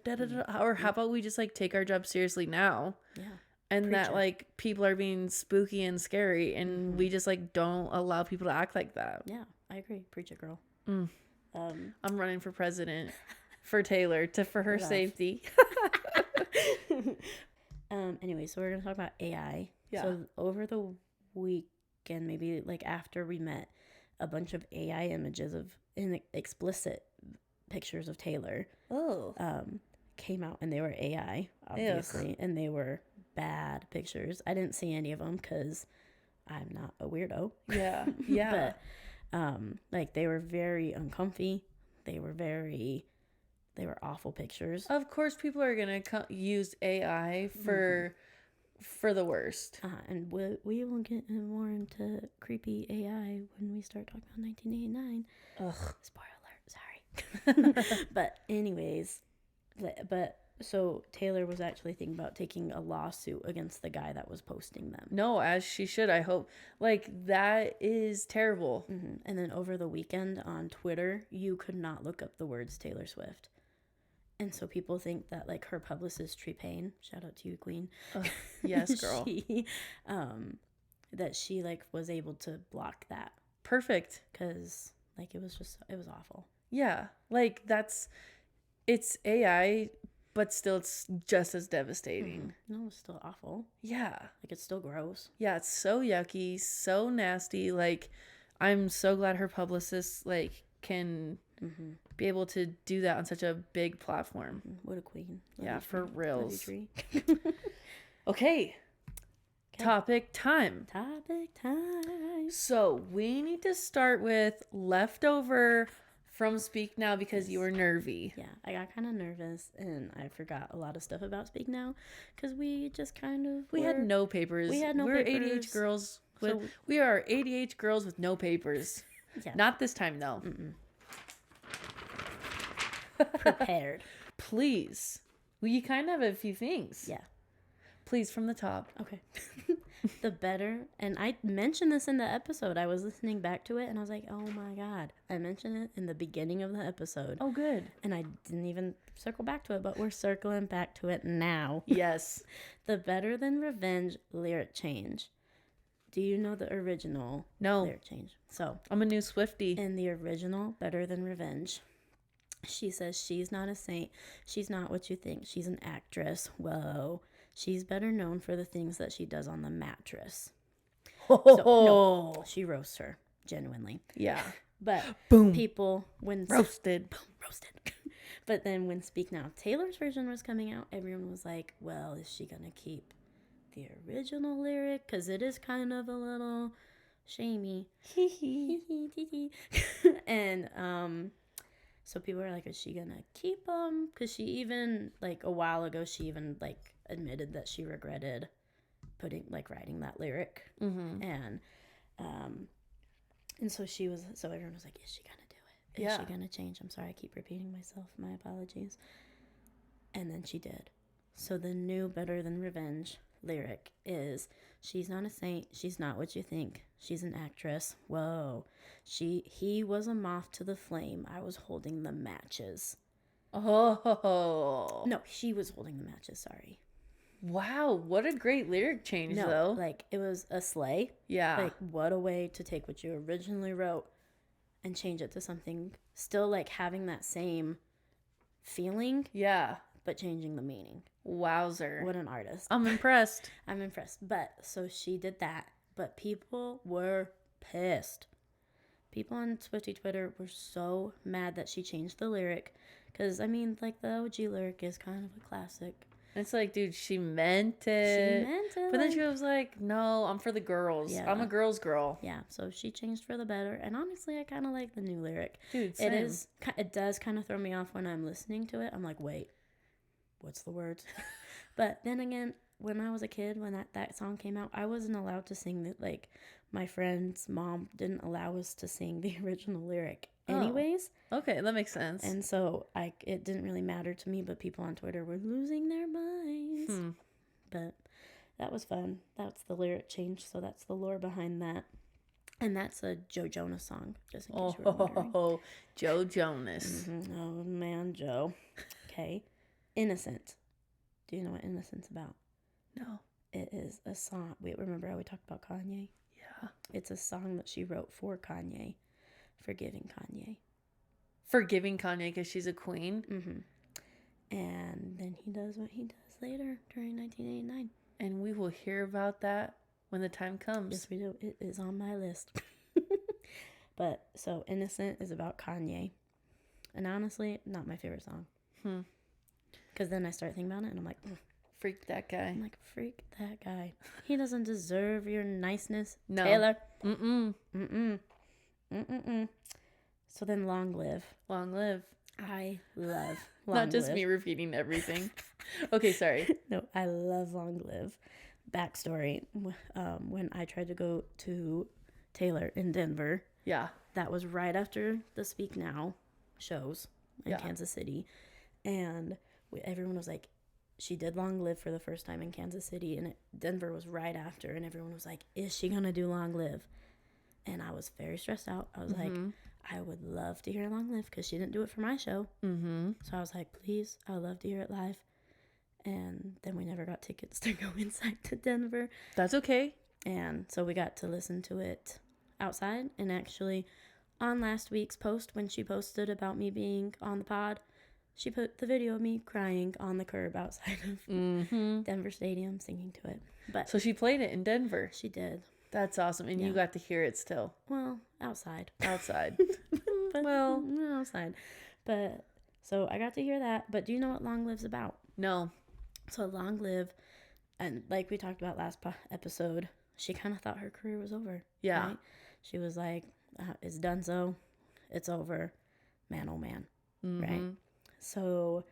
Or how about we just, like, take our job seriously now? Yeah. And that, like, people are being spooky and scary, and we just, like, don't allow people to act like that. Yeah, I agree. Preach it, girl. I'm running for president for Taylor for her safety. Anyway, so we're going to talk about AI. Yeah. So over the week, again, maybe like after we met, a bunch of AI images of explicit pictures of Taylor Oh. came out, and they were AI, obviously, and they were bad pictures. I didn't see any of them because I'm not a weirdo. Yeah. Yeah. But like they were very uncomfy. They were awful pictures. Of course, people are gonna use AI for the worst. And we will get more into creepy AI when we start talking about 1989. Ugh. Spoiler alert, sorry. But anyways, but so Taylor was actually thinking about taking a lawsuit against the guy that was posting them. No, as she should, I hope. Like, that is terrible. And then over the weekend on Twitter, you could not look up the words Taylor Swift. And so people think that, like, her publicist, Tree-Paine, shout out to you, Queen. Yes, girl. That she, like, was able to block that. Perfect. Because, like, it was awful. Yeah. Like, it's AI, but still it's just as devastating. No, it's still awful. Yeah. Like, it's still gross. Yeah, it's so yucky, so nasty. Like, I'm so glad her publicist, like, can be able to do that on such a big platform. What a queen. Yeah, for reals. Okay. Okay. Topic time. So we need to start with leftover from Speak Now because you were nervy. Yeah, I got kind of nervous and I forgot a lot of stuff about Speak Now because we just kind of we had no papers. We're papers. ADH girls. We are ADH girls with no papers. Yeah. Not this time though. Prepared. Please. We kind of have a few things. Yeah. Please, from the top. Okay. The better, and I mentioned this in the episode. I was listening back to it and I was like, oh my God. I mentioned it in the beginning of the episode. Oh, good. And I didn't even circle back to it, but we're circling back to it now. Yes. The Better Than Revenge lyric change. Do you know the original lyric change? So, I'm a new swiftie. In the original Better Than Revenge, she says she's not a saint. She's not what you think. She's an actress. Whoa. She's better known for the things that she does on the mattress. So, no, she roasts her, genuinely. Yeah. But boom. People, when... Roasted. Boom, roasted. But then when Speak Now, Taylor's version was coming out, everyone was like, well, is she going to keep the original lyric? Because it is kind of a little shamey. And, so people are like, is she gonna keep them? Because she even, like, a while ago, she even, like, admitted that she regretted writing that lyric. And so everyone was like, is she gonna do it? Is she gonna change? I'm sorry, I keep repeating myself. My apologies. And then she did. So the new Better Than Revenge lyric is, she's not a saint, she's not what you think, she's an actress. Whoa. He was a moth to the flame, I was holding the matches. Oh. No, she was holding the matches, sorry. Wow, what a great lyric change, though. Like, it was a slay. Yeah. Like, what a way to take what you originally wrote and change it to something still, like, having that same feeling. Yeah. But changing the meaning. Wowzer. What an artist. I'm impressed. I'm impressed. But, so she did that. But people were pissed. People on Swiftie Twitter were so mad that she changed the lyric. Because, I mean, like, the OG lyric is kind of a classic. It's like, dude, she meant it. But then she was like, no, I'm for the girls. Yeah. I'm a girl's girl. Yeah, so she changed for the better. And honestly, I kind of like the new lyric. Dude, same. It does kind of throw me off when I'm listening to it. I'm like, wait, what's the words? But then again, when I was a kid, when that song came out, I wasn't allowed to sing it. Like, my friend's mom didn't allow us to sing the original lyric anyways. Okay, that makes sense. And so it didn't really matter to me, but people on Twitter were losing their minds. But that was fun. That's the lyric change, so that's the lore behind that. And that's a Joe Jonas song, just in case you were wondering. Oh, Joe Jonas. Oh, man, Joe. Okay. Innocent. Do you know what Innocent's about? No. It is a song. Wait, remember how we talked about Kanye? Yeah. It's a song that she wrote for Kanye. Forgiving Kanye. Forgiving Kanye because she's a queen? And then he does what he does later during 1989. And we will hear about that when the time comes. Yes, we do. It is on my list. But so Innocent is about Kanye. And honestly, not my favorite song. Because then I start thinking about it and I'm like, freak that guy. I'm like, freak that guy. He doesn't deserve your niceness, No. Taylor. Mm-mm. Mm-mm. Mm-mm. So then Long Live. Long Live. I love Long Not just Live. me repeating everything. Okay, sorry. No, I love Long Live. Backstory. When I tried to go to Taylor in Denver. Yeah. That was right after the Speak Now shows in Kansas City. And everyone was like, she did Long Live for the first time in Kansas City. And Denver was right after. And everyone was like, is she going to do Long Live? And I was very stressed out. I was like, I would love to hear Long Live because she didn't do it for my show. So I was like, please, I would love to hear it live. And then we never got tickets to go inside to Denver. That's okay. And so we got to listen to it outside. And actually, on last week's post, when she posted about me being on the pod, she put the video of me crying on the curb outside of Denver Stadium singing to it. But so she played it in Denver. She did. That's awesome. And you got to hear it still. Well, outside. Outside. But, well, outside. But so I got to hear that. But do you know what Long Live's about? No. So Long Live, and like we talked about last episode, she kind of thought her career was over. Yeah. Right? She was like, it's done so. It's over. Man, oh man. Right? So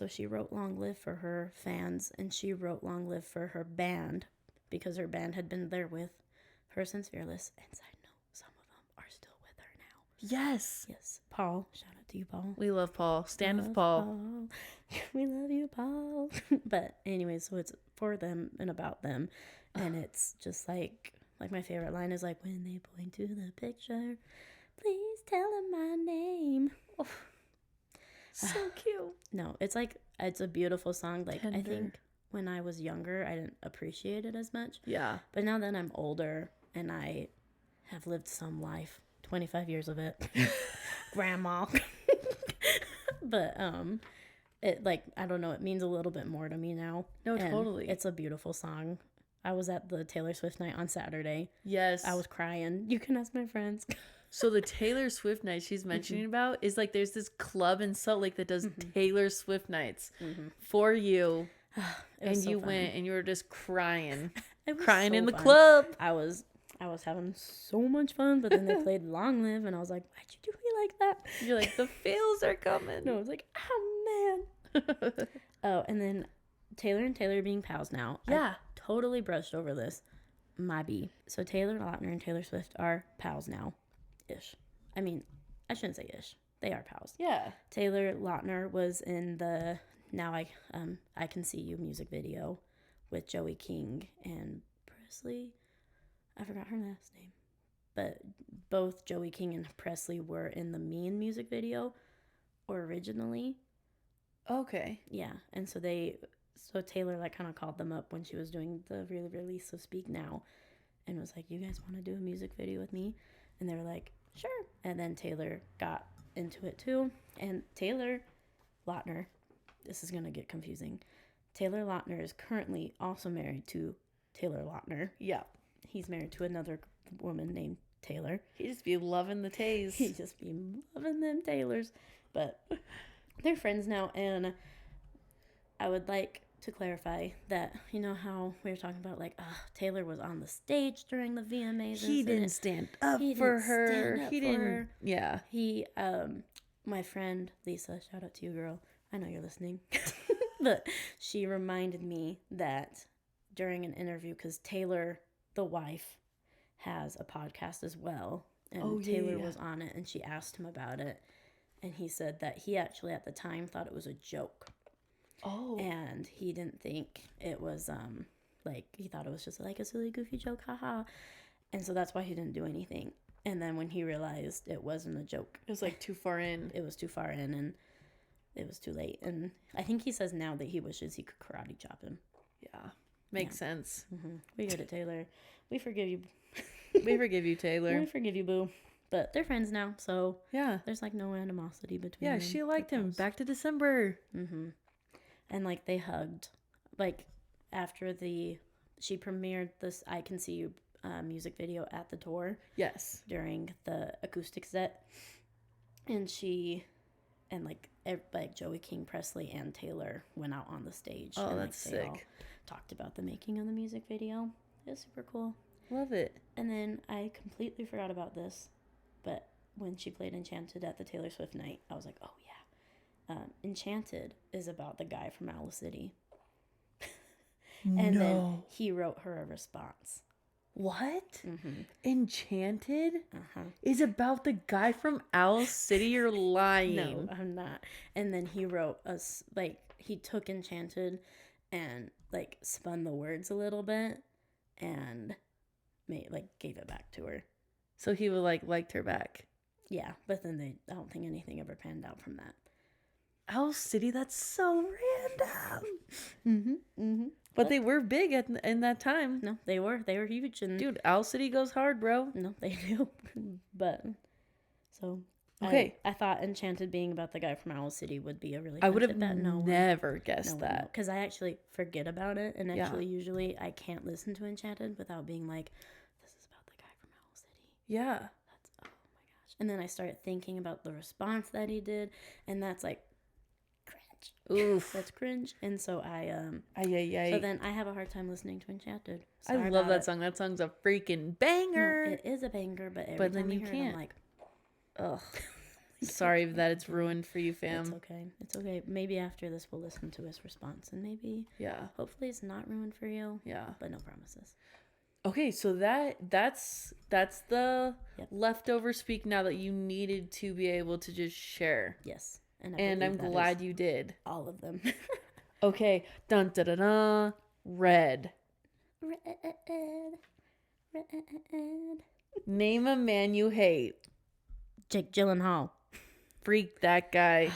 she wrote Long Live for her fans, and she wrote Long Live for her band, because her band had been there with her since Fearless. And side note, some of them are still with her now. Yes. Yes. Paul. Shout out to you, Paul. We love Paul. Stand with Paul. We love you, Paul. But anyway, so it's for them and about them. And it's just like my favorite line is like, when they point to the picture, please tell them my name. Oh. So cute. No, it's a beautiful song. Like, Tender. I think when I was younger, I didn't appreciate it as much. Yeah. But now that I'm older and I have lived some life, 25 years of it, grandma. But it, like, I don't know, it means a little bit more to me now. No, And totally. it's a beautiful song. I was at the Taylor Swift night on Saturday. Yes. I was crying. You can ask my friends. So the Taylor Swift night she's mentioning about is like, there's this club in Salt Lake that does Taylor Swift nights for you. And so you fun. went and you were just crying. It was Crying so in the fun. club. I was having so much fun, but then they played Long Live, and I was like, why'd you do me like that? You're like, the feels are coming. No, I was like, oh, man. Oh, and then Taylor and Taylor being pals now. Yeah. I totally brushed over this. My B. So Taylor Lautner and Taylor Swift are pals now. Ish. I mean, I shouldn't say ish. They are pals. Yeah. Taylor Lautner was in the Now I Can See You music video with Joey King and Presley. I forgot her last name. But both Joey King and Presley were in the Mean music video originally. Okay. Yeah. And so Taylor like kind of called them up when she was doing the release of Speak Now and was like, you guys want to do a music video with me? And they were like, sure. And then Taylor got into it too. And Taylor Lautner, this is going to get confusing. Taylor Lautner is currently also married to Taylor Lautner. Yeah. He's married to another woman named Taylor. He just be loving the Tays. He just be loving them Taylors. But they're friends now. And I would like to clarify that, you know how we were talking about, like, Taylor was on the stage during the VMAs. He didn't stand up for her. He didn't. Yeah. He, my friend Lisa, shout out to you, girl. I know you're listening. But she reminded me that during an interview, because Taylor, the wife, has a podcast as well. And Taylor was on it, and she asked him about it. And he said that he actually at the time thought it was a joke. Oh. And he didn't think it was, he thought it was just like a silly, goofy joke, haha. And so that's why he didn't do anything. And then when he realized it wasn't a joke. It was like too far in. It was too far in, and it was too late. And I think he says now that he wishes he could karate chop him. Yeah. Makes sense. Mm-hmm. We get it, Taylor. We forgive you. We forgive you, Taylor. We forgive you, boo. But they're friends now, so yeah, there's like no animosity between them. Yeah, she liked him. Back to December. Mm-hmm. And like they hugged, like after she premiered this I Can See You music video at the tour. Yes. During the acoustic set. And like Joey King, Presley, and Taylor went out on the stage. Oh, and, that's they sick. all talked about the making of the music video. It was super cool. Love it. And then I completely forgot about this, but when she played Enchanted at the Taylor Swift night, I was like, oh yeah. Enchanted is about the guy from Owl City. And then he wrote her a response. What? Mm-hmm. Enchanted Uh-huh. is about the guy from Owl City? You're lying. No, I'm not. And then he wrote us, like, he took Enchanted and, like, spun the words a little bit and gave it back to her. So he would, liked her back. Yeah, but then I don't think anything ever panned out from that. Owl City, that's so random. Mm-hmm, mm-hmm. But they were big in that time. No, they were huge. And dude, Owl City goes hard, bro. No, they do. But, so... Okay. I thought Enchanted being about the guy from Owl City would be a really I would have fit, but never guessed that. Because I actually forget about it. And actually, usually, I can't listen to Enchanted without being like, this is about the guy from Owl City. Yeah. That's, oh my gosh. And then I started thinking about the response that he did. And that's like, cringe. Oof. That's cringe. And so So then I have a hard time listening to Enchanted. I love that song. That song's a freaking banger. No, it is a banger, but every time I hear it, I'm like, ugh. Sorry that it's ruined for you, fam. It's okay. Maybe after this we'll listen to his response and maybe hopefully it's not ruined for you. Yeah. But no promises. Okay, so that's the leftover speak now that you needed to be able to just share. Yes. And I'm glad you did. All of them. Okay. Dun da da da. Red. Name a man you hate. Jake Gyllenhaal. Freak that guy.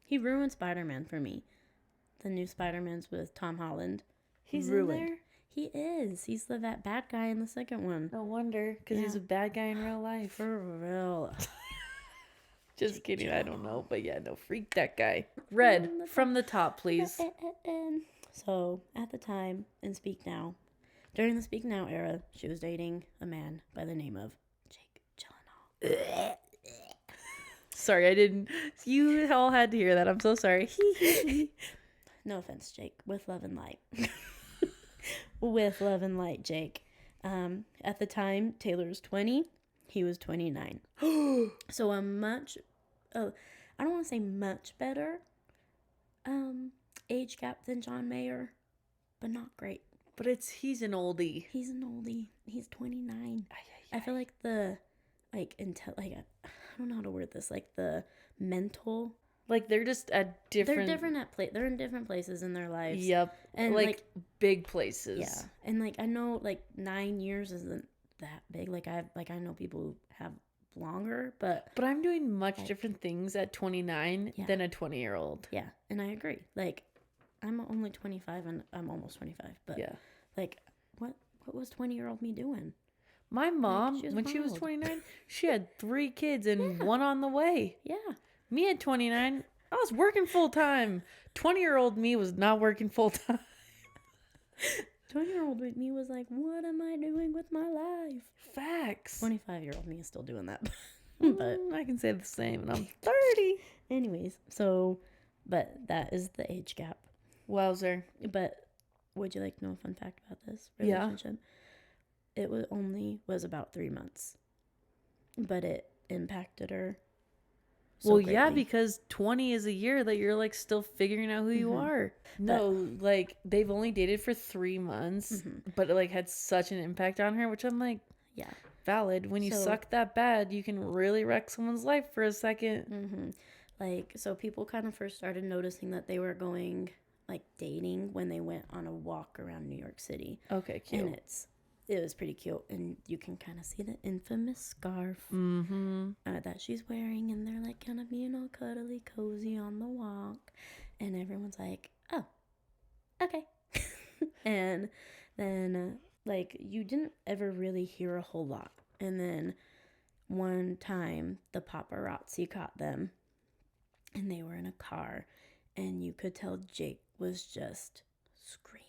He ruined Spider-Man for me. The new Spider-Man's with Tom Holland. He's ruined. In there? He is. He's the bad guy in the second one. No wonder, because he's a bad guy in real life. For real. Just Jake kidding. Gyllenhaal. I don't know, but yeah, no, freak that guy. Red from the top, please. So at the time in Speak Now, during the Speak Now era, she was dating a man by the name of Jake Gyllenhaal. Sorry, I didn't. You all had to hear that. I'm so sorry. No offense, Jake. With love and light. With love and light, Jake. At the time, Taylor was 20. He was 29. So a much, I don't want to say much better age gap than John Mayer, but not great. But he's an oldie. He's an oldie. He's 29. I feel like I don't know how to word this, like the mental, like they're just at different. They're in different places in their lives. Yep, and like big places. Yeah, and I know 9 years isn't that big. I know people who have longer, but I'm doing much different things at 29 than a 20-year-old. Yeah, and I agree. I'm only 25 and I'm almost 25, but what was 20-year-old me doing? My mom, when she was 29, she had 3 kids and one on the way. Yeah. Me at 29, I was working full time. 20-year-old me was not working full time. 20-year-old me was like, what am I doing with my life? Facts. 25-year-old me is still doing that. But I can say the same, and I'm 30. Anyways, but that is the age gap. Wowzer. But would you like to know a fun fact about this relationship? Yeah. It was about 3 months. But it impacted her so greatly. Yeah, because 20 is a year that you're still figuring out who you are. No, they've only dated for 3 months, but it had such an impact on her, which I'm like, yeah, valid. When you suck that bad, you can really wreck someone's life for a second. So people kind of first started noticing that they were going dating when they went on a walk around New York City. Okay, cute. And it was pretty cute, and you can kind of see the infamous scarf that she's wearing, and they're kind of being all cuddly cozy on the walk, and everyone's like, oh, okay. And then you didn't ever really hear a whole lot, and then one time the paparazzi caught them, and they were in a car, and you could tell Jake was just screaming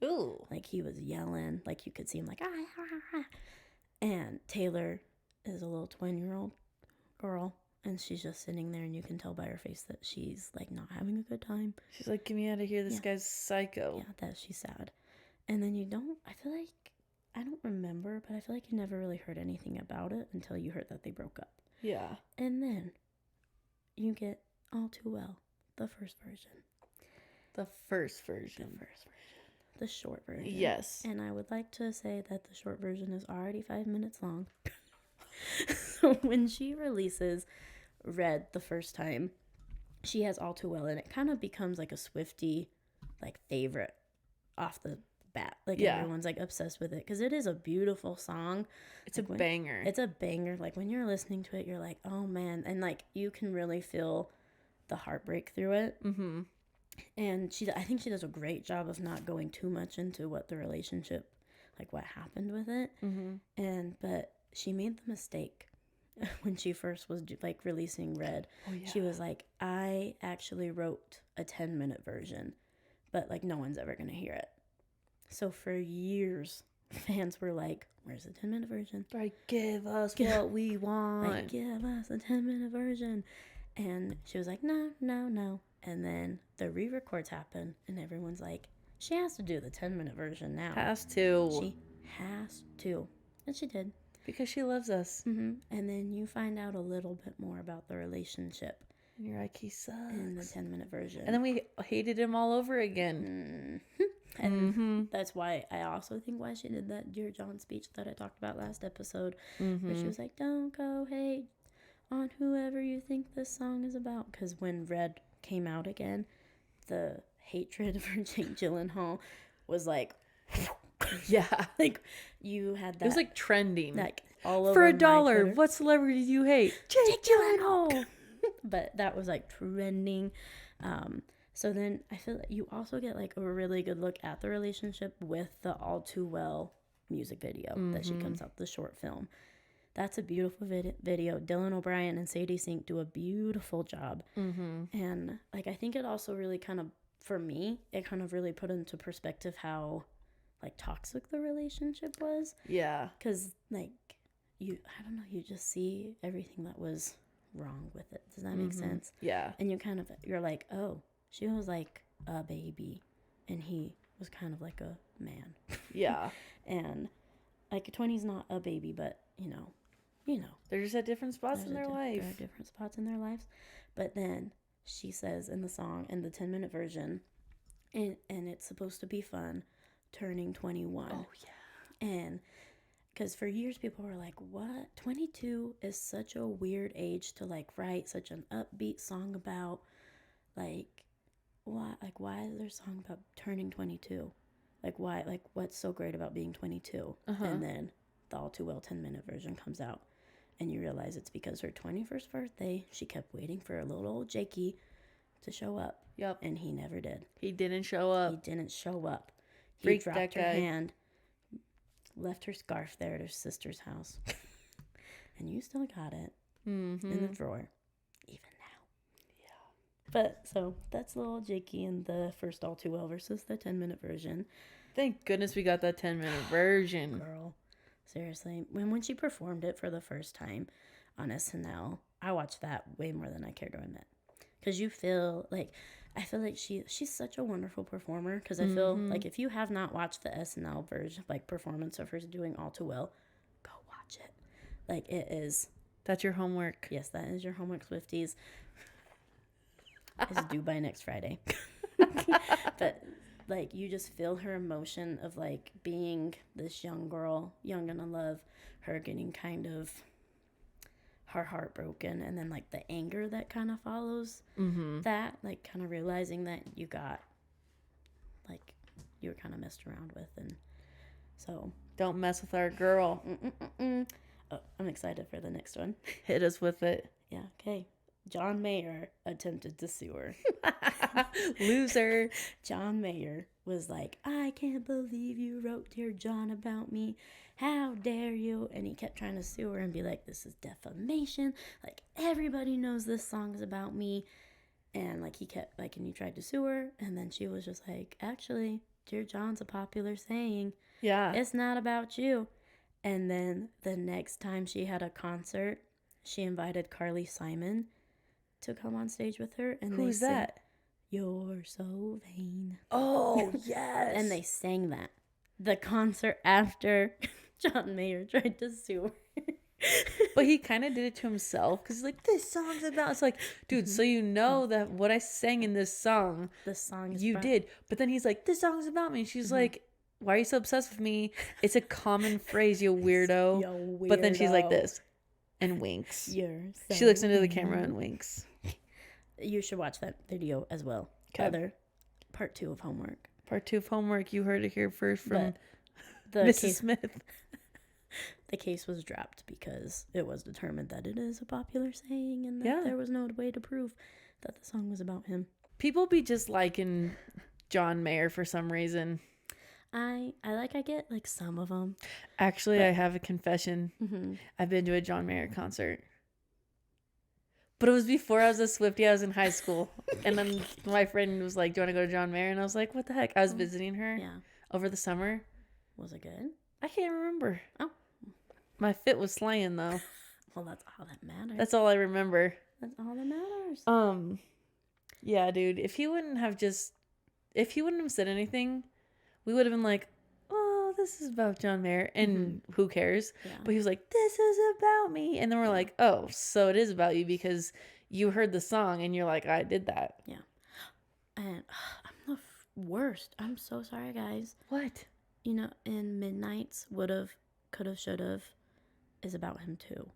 Ooh. Like, he was yelling. Like, you could see him like, ah, ah, ah. And Taylor is a little 20-year-old girl. And she's just sitting there, and you can tell by her face that she's, like, not having a good time. She's like, get me out of here. This guy's psycho. Yeah, that she's sad. And then I feel like, I don't remember, but I feel like you never really heard anything about it until you heard that they broke up. Yeah. And then you get All Too Well, the first version. The first version. The short version. Yes. And I would like to say that the short version is already 5 minutes long. So when she releases Red the first time, she has All Too Well, and it kind of becomes like a swiftie, like, favorite off the bat. Like, everyone's like obsessed with it because it is a beautiful song. It's like, a banger. It's a banger. Like, when you're listening to it, you're like, oh man. And like, you can really feel the heartbreak through it. Mm-hmm. And I think she does a great job of not going too much into what the relationship, like, what happened with it. Mm-hmm. But she made the mistake when she first was like releasing Red. Oh, yeah. She was like, I actually wrote a 10-minute version, but like, no one's ever gonna hear it. So for years, fans were like, where's the 10-minute version? Like, give us what we want. Like, give us a 10-minute version. And she was like, no. And then the re-records happen, and everyone's like, she has to do the 10-minute version now. Has to. She has to. And she did. Because she loves us. Mm-hmm. And then you find out a little bit more about the relationship. And you're like, he sucks. In the 10-minute version. And then we hated him all over again. Mm-hmm. And that's why I also think why she did that Dear John speech that I talked about last episode. Where she was like, don't go hate on whoever you think this song is about. Because when Red came out again, the hatred for Jake Gyllenhaal was like, yeah, like, you had that. It was like trending. Like, all over for $1, Twitter. what celebrity do you hate? Jake Gyllenhaal. But that was like trending. So then I feel like you also get like a really good look at the relationship with the All Too Well music video that she comes out, the short film. That's a beautiful video. Dylan O'Brien and Sadie Sink do a beautiful job. And like, I think it also really kind of, for me, it kind of really put into perspective how like toxic the relationship was. Yeah. Because like, I don't know, you just see everything that was wrong with it. Does that make sense? Yeah. And you're like, oh, she was like a baby and he was kind of like a man. Yeah. And like, 20's not a baby, but you know they're just at different spots in their life. There are different spots in their lives. But then she says in the song, in the 10-minute version, and it's supposed to be fun, turning 21. Oh yeah. And because for years people were like, what? 22 is such a weird age to like write such an upbeat song about. Like, why is there a song about turning 22? Like, why? Like, what's so great about being 22? And then the All Too Well 10-minute version comes out, and you realize it's because her 21st birthday, she kept waiting for a little old Jakey to show up. Yep. And he never did. He didn't show up. He Freaked dropped that her guy. hand, left her scarf there at her sister's house. And you still got it in the drawer, even now. Yeah. But, so, that's little Jakey in the first All Too Well versus the 10-minute version. Thank goodness we got that 10-minute version. Girl, seriously. When she performed it for the first time on SNL, I watched that way more than I care to admit. Because you feel like, I feel like she's such a wonderful performer. Because I feel like if you have not watched the SNL version, like performance of her doing All Too Well, go watch it. Like, it is. That's your homework. Yes, that is your homework, Swifties. It's due by next Friday. But like, you just feel her emotion of like being this young girl, young and in love, her getting kind of her heart broken, and then like the anger that kind of follows that, like kind of realizing that you got, like, you were kind of messed around with. And so don't mess with our girl. Oh, I'm excited for the next one. Hit us with it. Yeah, okay. John Mayer attempted to sue her. Loser. John Mayer was like, I can't believe you wrote Dear John about me. How dare you? And he kept trying to sue her and be like, this is defamation. Like, everybody knows this song's about me. And like, he kept like, and he tried to sue her. And then she was just like, actually, Dear John's a popular saying. Yeah. It's not about you. And then the next time she had a concert, she invited Carly Simon to come on stage with her. And Who's they sang, that? You're so vain. Oh, yes. And they sang that. The concert after John Mayer tried to sue her. But he kind of did it to himself because he's like, this song's about. It's like, dude, so you know that what I sang in this song, The song is you about- did. But then he's like, this song's about me. And she's like, why are you so obsessed with me? It's a common phrase, you weirdo. Yo, weirdo. But then she's like this and winks. You're so She looks into the vain. camera and winks. You should watch that video as well. 'Kay. Other part 2 of homework. Part 2 of homework. You heard it here first from The Mrs. case, Smith. the case was dropped because it was determined that it is a popular saying and that Yeah. there was no way to prove that the song was about him. People be just liking John Mayer for some reason. I get like some of them. Actually, I have a confession. Mm-hmm. I've been to a John Mayer concert. But it was before I was a swiftie. I was in high school. And then my friend was like, do you want to go to John Mayer? And I was like, what the heck? I was visiting her Yeah. over the summer. Was it good? I can't remember. Oh. My fit was slaying, though. Well, that's all that matters. That's all I remember. That's all that matters. Yeah, dude. If he wouldn't have said anything, we would have been like, oh, this is about John Mayer. And who cares? Yeah. But he was like, this is about me. And then we're like, oh, so it is about you because you heard the song and you're like, I did that. Yeah. And I'm the worst. I'm so sorry, guys. What? You know, in Midnight's Would've, Could've, Should've is about him too.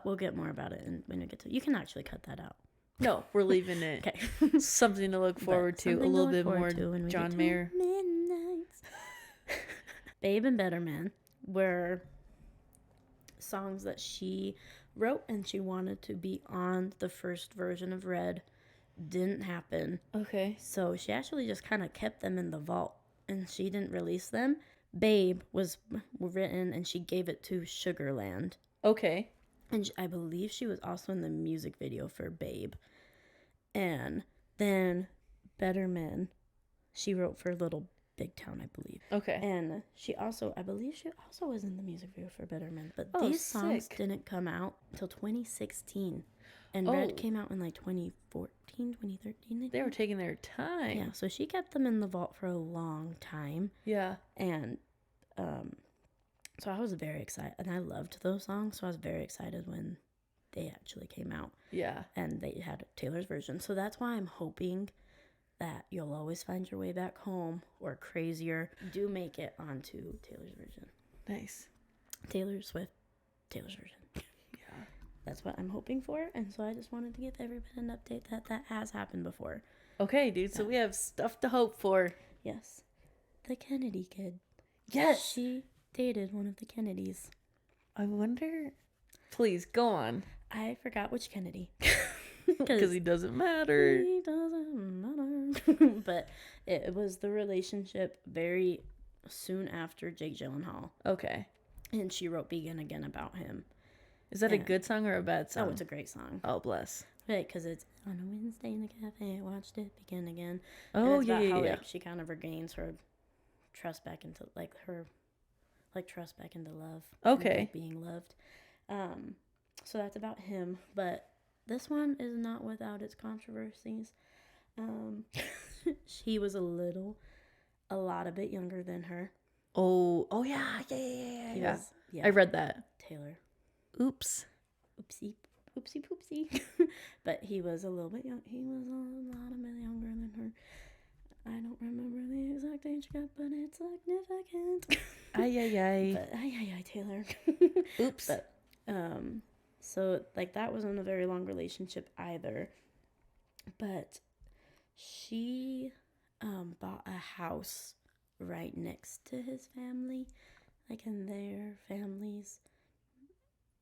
We'll get more about it when we get to. You can actually cut that out. No, we're leaving it. Okay. Something to look forward to. A Something to little look bit forward more to when we get John to Mayer. Midnights. Babe and Better Man were songs that she wrote and she wanted to be on the first version of Red. Didn't happen. Okay. So she actually just kind of kept them in the vault and she didn't release them. Babe was written and she gave it to Sugarland. Okay. And I believe she was also in the music video for Babe. And then Better Men, she wrote for Little Big Town, I believe. Okay. And I believe she also was in the music video for Better Men. But Oh, these songs sick. didn't come out until 2016. And Red came out in like 2014, 2013. I think. They were taking their time. Yeah, so she kept them in the vault for a long time. Yeah. And so I was very excited. And I loved those songs. So I was very excited when they actually came out. Yeah. And they had Taylor's version. So that's why I'm hoping that You'll Always Find Your Way Back Home or Crazier do make it onto Taylor's version. Nice. Taylor's version. Yeah. That's what I'm hoping for. And so I just wanted to give everybody an update that has happened before. Okay, dude. So we have stuff to hope for. Yes. The Kennedy kid. Yes. She dated one of the Kennedys. I wonder. Please go on. I forgot which Kennedy. Because he doesn't matter. He doesn't matter. But it was the relationship very soon after Jake Gyllenhaal. Okay. And she wrote Begin Again about him. Is that a good song or a bad song? Oh, it's a great song. Oh, bless. Right, because it's on a Wednesday in the cafe, I watched it begin again. Oh, and it's about how, yeah. like, she kind of regains her trust back into, trust back into love. Okay. And, like, being loved. So that's about him. But this one is not without its controversies. He was a lot a bit younger than her. Oh, yeah. Yeah. He was, yeah. I read that. Taylor. Oops. Oopsie poopsie. But he was a little bit young. He was a lot a bit younger than her. I don't remember the exact age gap, but it's significant. Ay. But ay, Taylor. Oops. But so like that wasn't a very long relationship either. But she bought a house right next to his family, like in their families,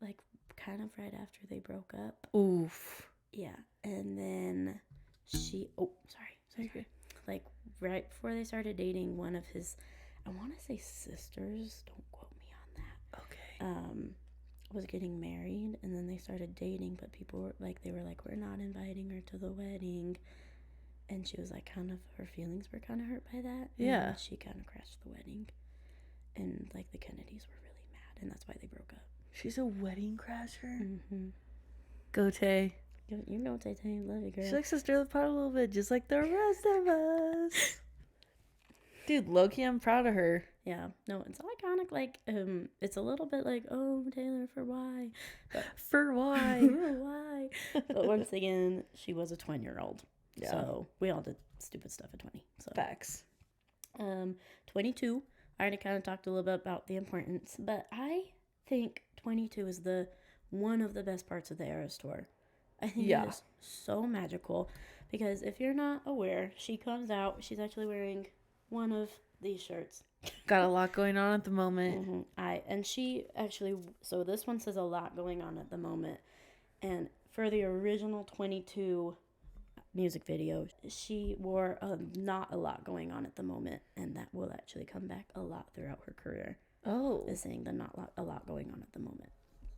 like kind of right after they broke up. Oof. Yeah, and then she sorry. Like right before they started dating, one of his, I want to say sisters, don't quote me on that. Okay. Was getting married, and then they started dating, but people were like, we're not inviting her to the wedding, And she was like, kind of, her feelings were kind of hurt by that. Yeah. And she kind of crashed the wedding. And, like, the Kennedys were really mad. And that's why they broke up. She's a wedding crasher? Mm-hmm. Go Tay. You know, Tay Tay, love you, girl. She likes to stir the pot a little bit, just like the rest of us. Dude, low-key, I'm proud of her. Yeah. No, it's iconic. Like, it's a little bit like, oh, Taylor, for why? But, For why? why? But once again, she was a 20-year-old. Yeah. So we all did stupid stuff at 20. So Facts. 22. I already kind of talked a little bit about the importance, but I think 22 is one of the best parts of the Eras tour. I think it is so magical because if you're not aware, she comes out. She's actually wearing one of these shirts. Got a lot going on at the moment. Mm-hmm. And she actually, so this one says a lot going on at the moment. And for the original 22 music video, she wore not a lot going on at the moment, and that will actually come back a lot throughout her career. Oh. Is saying the a lot going on at the moment.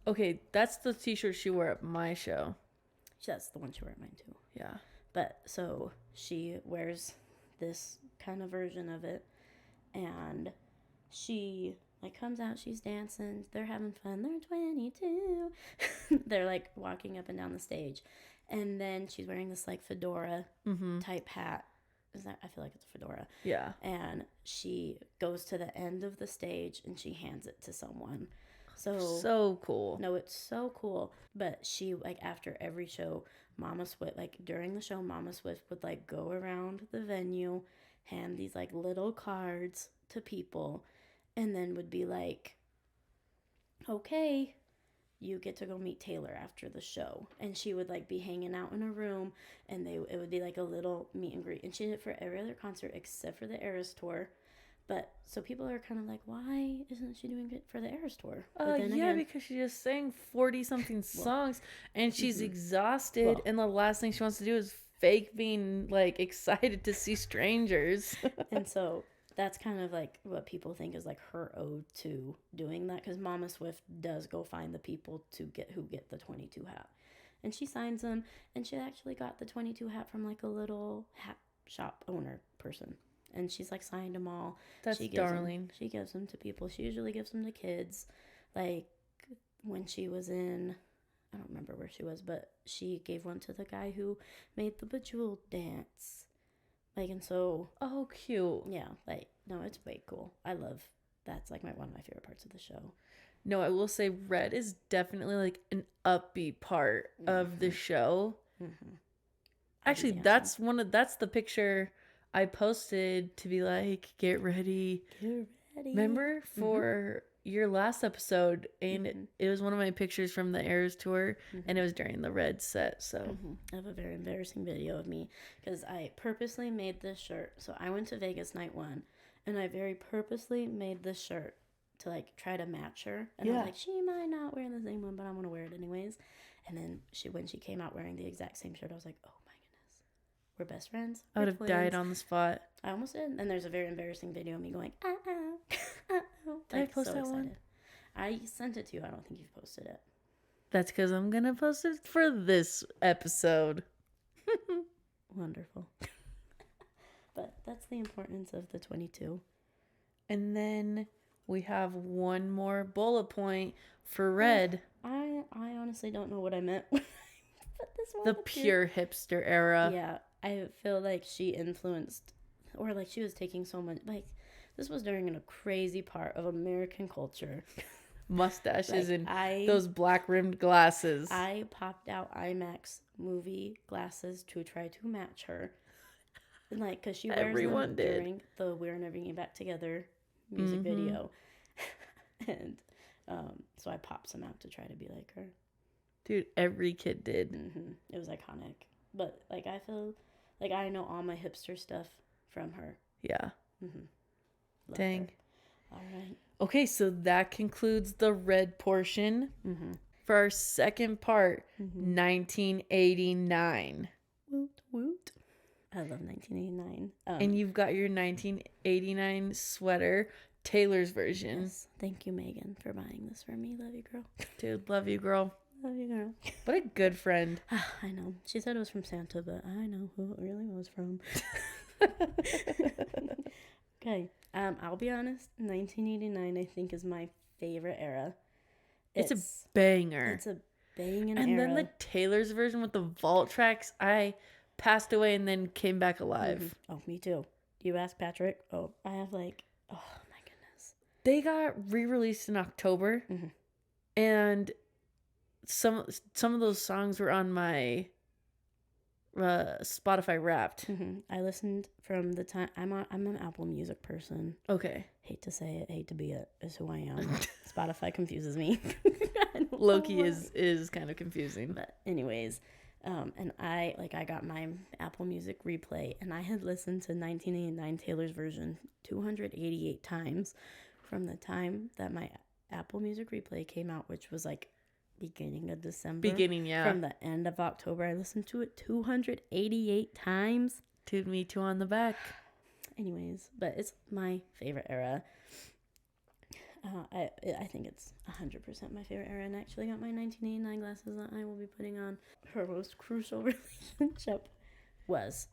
Okay, that's the t-shirt she wore at my show. That's the one she wore at mine too. Yeah. But so she wears this kind of version of it, and she like comes out, she's dancing, they're having fun, they're 22. They're like walking up and down the stage. And then she's wearing this like fedora type hat. I feel like it's a fedora. Yeah. And she goes to the end of the stage and she hands it to someone. So cool. No, it's so cool. But she, like, after every show, Mama Swift, like, during the show, Mama Swift would, like, go around the venue, hand these, like, little cards to people, and then would be like, okay, you get to go meet Taylor after the show. And she would, like, be hanging out in a room, and it would be, like, a little meet and greet. And she did it for every other concert except for the Eras Tour. But, so people are kind of like, why isn't she doing it for the Eras Tour? Because she just sang 40-something songs, and she's exhausted, and the last thing she wants to do is fake being, like, excited to see strangers. And so that's kind of, like, what people think is, like, her ode to doing that, because Mama Swift does go find the people who get the 22 hat. And she signs them, and she actually got the 22 hat from, like, a little hat shop owner person. And she's, like, signed them all. That's darling. She gives them to people. She usually gives them to kids. Like, when she was in, I don't remember where she was, but she gave one to the guy who made the Bejeweled dance. Like, and so. Oh, cute. Yeah, like, no, it's way cool. That's, like, one of my favorite parts of the show. No, I will say Red is definitely, like, an upbeat part of the show. Mm-hmm. Actually, that's the picture I posted to be like, get ready. Remember for your last episode, and it was one of my pictures from the Eras tour, and it was during the Red set. So I have a very embarrassing video of me because I purposely made this shirt. So I went to Vegas night one, and I very purposely made this shirt to like try to match her. And I was like, she might not wear the same one, but I'm gonna wear it anyways. And then when she came out wearing the exact same shirt, I was like, oh my goodness, we're best friends. I would have died on the spot. I almost did. And there's a very embarrassing video of me going, Did I post that one? I sent it to you. I don't think you've posted it. That's because I'm gonna post it for this episode. Wonderful. But that's the importance of the 22. And then we have one more bullet point for Red. I honestly don't know what I meant when I put this one. The pure hipster era. Yeah, I feel like she influenced, or like she was taking so much, like this was during a crazy part of American culture. Mustaches and those black rimmed glasses. I popped out IMAX movie glasses to try to match her. And like, because she wears them during the We're Never Getting Back Together music video. And so I popped some out to try to be like her. Dude, every kid did. It was iconic. But like, I feel like I know all my hipster stuff from her. Yeah. Dang. Her. All right. Okay, so that concludes the Red portion. For our second part, 1989. Woot woot. I love 1989. And you've got your 1989 sweater, Taylor's version. Yes. Thank you, Megan, for buying this for me. Love you, girl. Dude, love you, girl. love you, girl. What a good friend. I know. She said it was from Santa, but I know who it really was from. Okay. I'll be honest. 1989, I think, is my favorite era. It's a banger. It's a banging and era. then the Taylor's version with the vault tracks, I passed away and then came back alive. Mm-hmm. Oh, me too. You ask Patrick. Oh, I have like, oh my goodness. They got re-released in October, and some of those songs were on my Spotify Wrapped. I listened from the time I'm an Apple Music person. Okay. Hate to say it, hate to be it. Is who I am. Spotify confuses me. Loki is kind of confusing. But anyways, and I got my Apple Music replay, and I had listened to 1989 Taylor's version 288 times from the time that my Apple Music replay came out, which was like beginning of December. From the end of October, I listened to it 288 times. Toot me two on the back. Anyways, but it's my favorite era. I think it's 100% my favorite era, and I actually got my 1989 glasses that I will be putting on. Her most crucial relationship was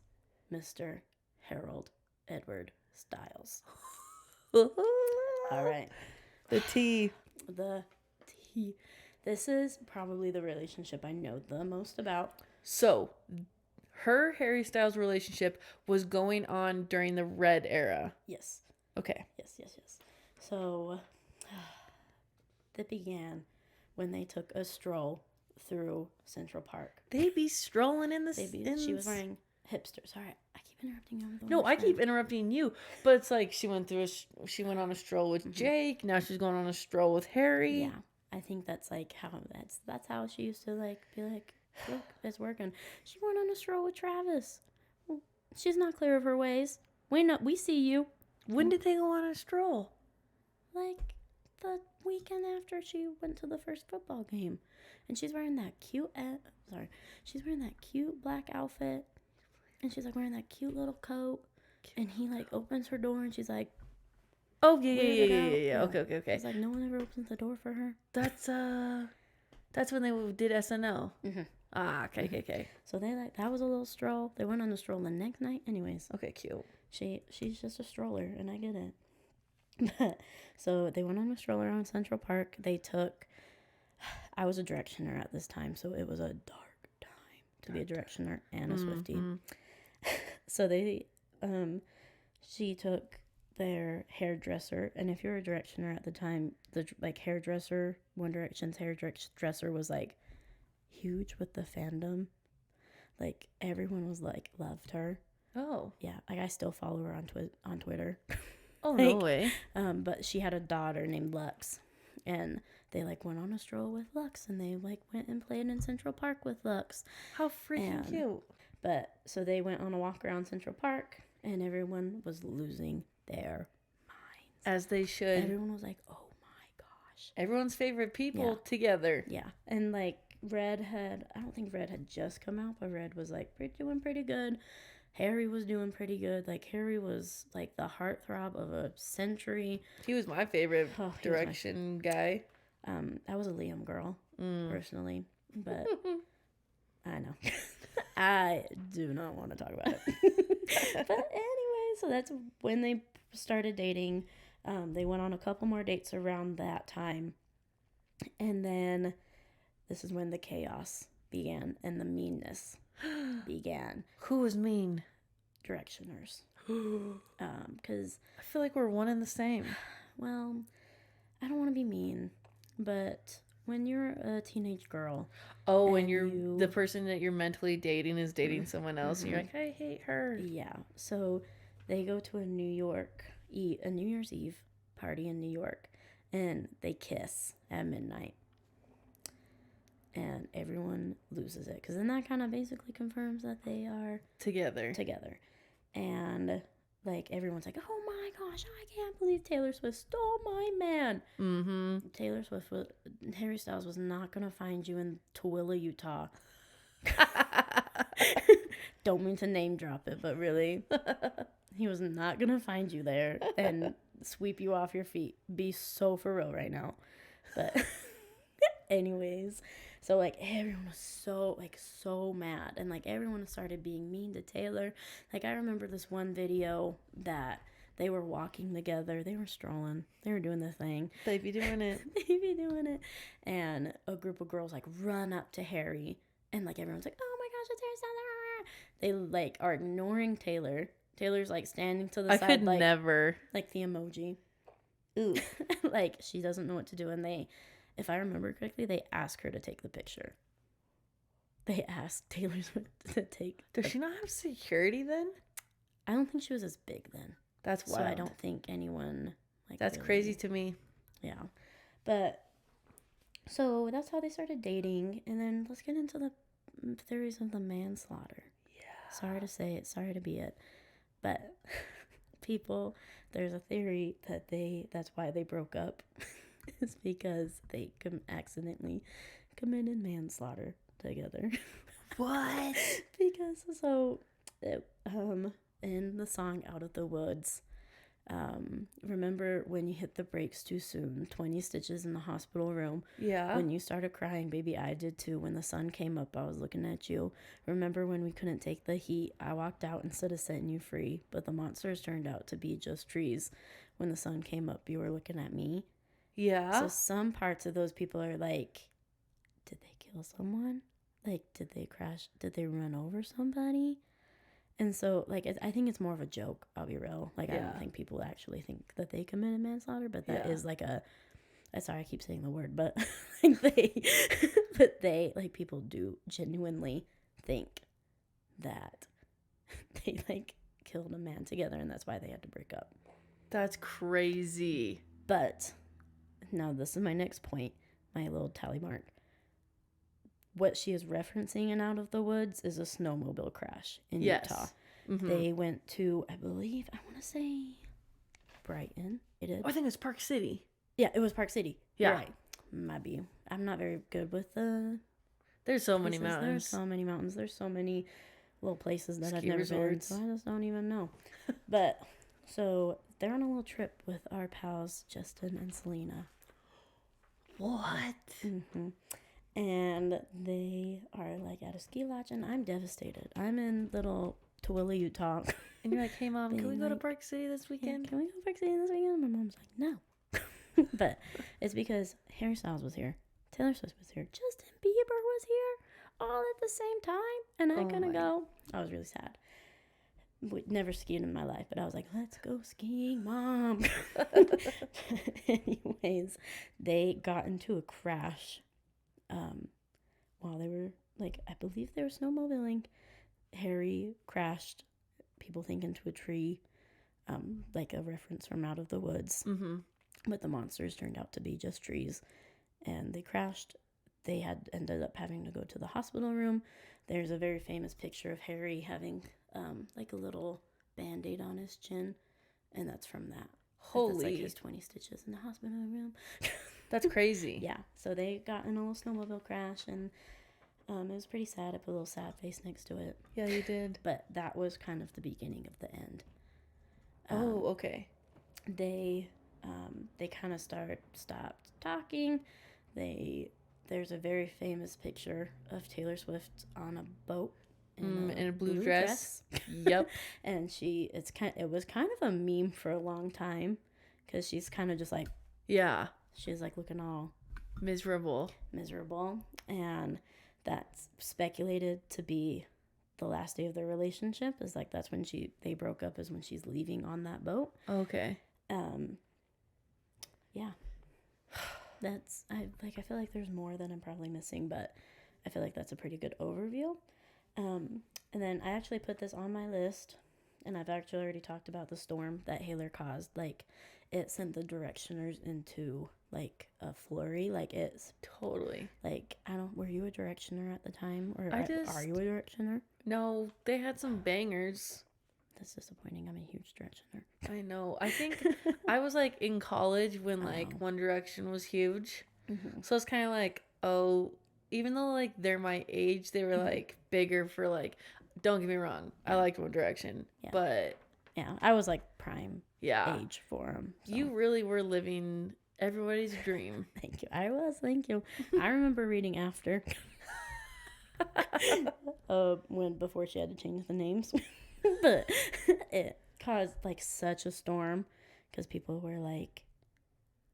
Mr. Harold Edward Styles. All right. The T. This is probably the relationship I know the most about. So, her Harry Styles relationship was going on during the Red era. Yes. Okay. Yes. So, that began when they took a stroll through Central Park. They be strolling in the... She was wearing hipster. Sorry, I keep interrupting you. No, I keep interrupting you. But it's like she went on a stroll with Jake. Now she's going on a stroll with Harry. Yeah. I think that's like how that's how she used to like be like, look, it's working. She went on a stroll with Travis. Well, she's not clear of her ways. We see you. When did they go on a stroll? Like the weekend after she went to the first football game, and she's wearing that cute. She's wearing that cute black outfit, and she's like wearing that cute little coat, and he like opens her door, and she's like. Oh, yeah. Okay. It's like no one ever opens the door for her. That's when they did SNL. Ah, okay. So that was a little stroll. They went on a stroll the next night. Anyways. Okay, cute. She's just a stroller, and I get it. But so they went on a stroller on Central Park. I was a directioner at this time, so it was a dark time to be a directioner and a swiftie. So she took their hairdresser, and if you're a directioner at the time, the hairdresser, One Direction's hairdresser was like huge with the fandom. Like everyone was like loved her. Oh yeah, like I still follow her on Twitter. Oh no way. But she had a daughter named Lux, and they like went on a stroll with Lux, and they like went and played in Central Park with Lux. How freaking cute. But so they went on a walk around Central Park, and everyone was losing their minds. As they should. Everyone was like, oh my gosh. Everyone's favorite people together. Yeah. And like I don't think Red had just come out, but Red was like doing pretty good. Harry was doing pretty good. Like Harry was like the heartthrob of a century. He was my favorite direction guy. I was a Liam girl, personally. But I know. I do not want to talk about it. But anyway, so that's when they started dating. They went on a couple more dates around that time. And then this is when the chaos began and the meanness began. Who was mean? Directioners. Because I feel like we're one and the same. Well, I don't want to be mean, but when you're a teenage girl. Oh, and you're the person that you're mentally dating is dating someone else, and you're like, I hate her. Yeah. So they go to a New Year's Eve party in New York, and they kiss at midnight. And everyone loses it, because then that kind of basically confirms that they are together. And like everyone's like, oh my gosh, I can't believe Taylor Swift stole my man. Harry Styles was not gonna find you in Tooele, Utah. Don't mean to name drop it, but really, he was not gonna find you there and sweep you off your feet. Be so for real right now. But anyways, So like everyone was so mad, and like everyone started being mean to Taylor. Like I remember this one video that they were walking together, they were strolling, they were doing their thing. They be doing it. They be doing it. And a group of girls like run up to Harry, and like everyone's like, oh my gosh, it's Harry Styles. They like are ignoring Taylor. Taylor's like standing to the I side, could like never. like the emoji. Ooh. Like she doesn't know what to do, and they, if I remember correctly, they asked her to take the picture. They asked Taylor Swift to take. Does she not have security then? I don't think she was as big then. That's wild. So I don't think anyone like. That's really, crazy to me. Yeah, but so that's how they started dating, and then let's get into the theories of the manslaughter. Yeah. Sorry to say it. Sorry to be it, but people, there's a theory that that's why they broke up. Is because they accidentally committed manslaughter together. What? Because so in the song Out of the Woods, remember when you hit the brakes too soon, 20 stitches in the hospital room. Yeah. When you started crying, baby, I did too. When the sun came up, I was looking at you. Remember when we couldn't take the heat, I walked out instead of setting you free, but the monsters turned out to be just trees. When the sun came up, you were looking at me. Yeah. So some parts of those people are like, did they kill someone? Like, did they crash? Did they run over somebody? And so, like, I think it's more of a joke, I'll be real. Like, I don't think people actually think that they committed manslaughter, but that is like sorry, I keep saying the word, but like they, like, people do genuinely think that they, like, killed a man together, and that's why they had to break up. That's crazy. But now this is my next point, my little tally mark. What she is referencing in Out of the Woods is a snowmobile crash in Utah. Mm-hmm. They went to, I believe, I want to say Brighton. It is. Oh, I think it's Park City. Yeah, it was Park City. Yeah. You're right. Might be. I'm not very good with the. There's so many mountains. There's so many mountains. There's so many little places that I've never resorts. been. So I just don't even know. But so they're on a little trip with our pals Justin and Selena. What? Mm-hmm. And they are like at a ski lodge, and I'm devastated. I'm in little Tooele, Utah. And you're like, hey, Mom, can we go to Park City this weekend? Yeah, can we go to Park City this weekend? My mom's like, no. But it's because Harry Styles was here, Taylor Swift was here, Justin Bieber was here, all at the same time, and I couldn't go. I was really sad. Never skied in my life, but I was like, let's go skiing, Mom. Anyways, they got into a crash while they were, like, I believe they were snowmobiling. Harry crashed, people think, into a tree, like a reference from Out of the Woods. Mm-hmm. But the monsters turned out to be just trees, and they crashed. They had ended up having to go to the hospital room. There's a very famous picture of Harry having like a little Band-Aid on his chin, and that's from that. Holy. That's like his 20 stitches in the hospital room. That's crazy. Yeah, so they got in a little snowmobile crash, and it was pretty sad. I put a little sad face next to it. Yeah, you did. But that was kind of the beginning of the end. Okay. They kind of stopped talking. There's a very famous picture of Taylor Swift on a boat in a blue dress. Yep. And it was kind of a meme for a long time, because she's kind of just like, yeah, she's like looking all miserable, and that's speculated to be the last day of their relationship. Is like that's when they broke up, is when she's leaving on that boat. Okay. Yeah. I feel like there's more that I'm probably missing, but I feel like that's a pretty good overview. And then I actually put this on my list, and I've actually already talked about the storm that Haylor caused. Like, it sent the directioners into like a flurry. Like, it's totally like, were you a directioner at the time, or are you a directioner? No, they had some bangers. That's disappointing. I'm a huge directioner. I know. I think I was like in college when like One Direction was huge. Mm-hmm. So it's kind of like, even though like they're my age, they were like bigger for like, don't get me wrong, I liked One Direction, but yeah, I was like prime age for them. So. You really were living Everybody's dream. Thank you. Thank you. I remember reading after. Before she had to change the names. But it caused like such a storm because people were like,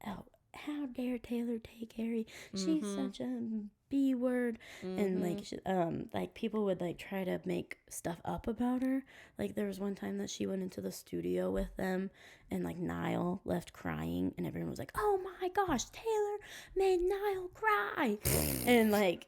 oh, how dare Taylor take Harry? She's such a B word. And like people would like try to make stuff up about her. Like there was one time that she went into the studio with them and like Niall left crying and everyone was like, oh my gosh, Taylor made Niall cry. And like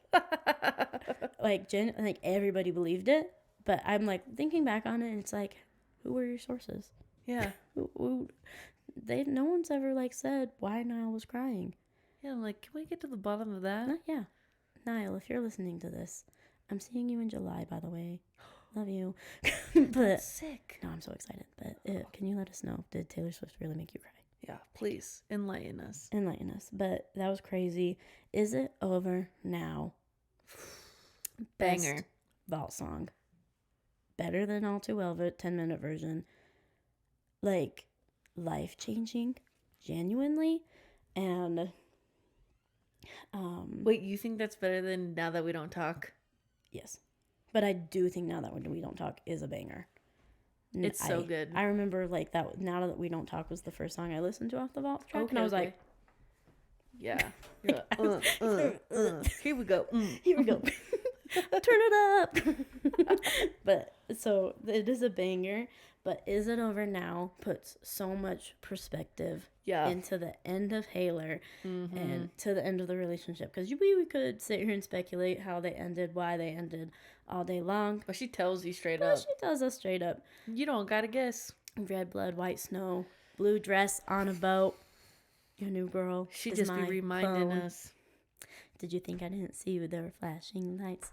like everybody believed it. But I'm like thinking back on it and it's like, who were your sources? Yeah. No one's ever like said why Niall was crying. Yeah, I'm like, can we get to the bottom of that? Yeah. Niall, if you're listening to this, I'm seeing you in July, by the way. Love you. But That's sick. No, I'm so excited. But can you let us know? Did Taylor Swift really make you cry? Yeah, please enlighten us. Enlighten us. But that was crazy. Is it over now? Banger. Best vault song. Better than All Too Well, 10-minute version. Like, life-changing. Genuinely. And wait, you think that's better than Now That We Don't Talk? yes. But I do think Now That We Don't Talk is a banger. It's so good. I remember like that Now That We Don't Talk was the first song I listened to off the vault track. And I was like, yeah. Here we go. Here we go. Turn it up. But so it is a banger. But Is It Over Now puts so much perspective into the end of Haylor and to the end of the relationship. Because we could sit here and speculate how they ended, why they ended all day long. But she tells you straight up. She tells us straight up. You don't gotta guess. Red blood, white snow, blue dress on a boat. Your new girl. She just be reminding us. Did you think I didn't see you? There were flashing lights.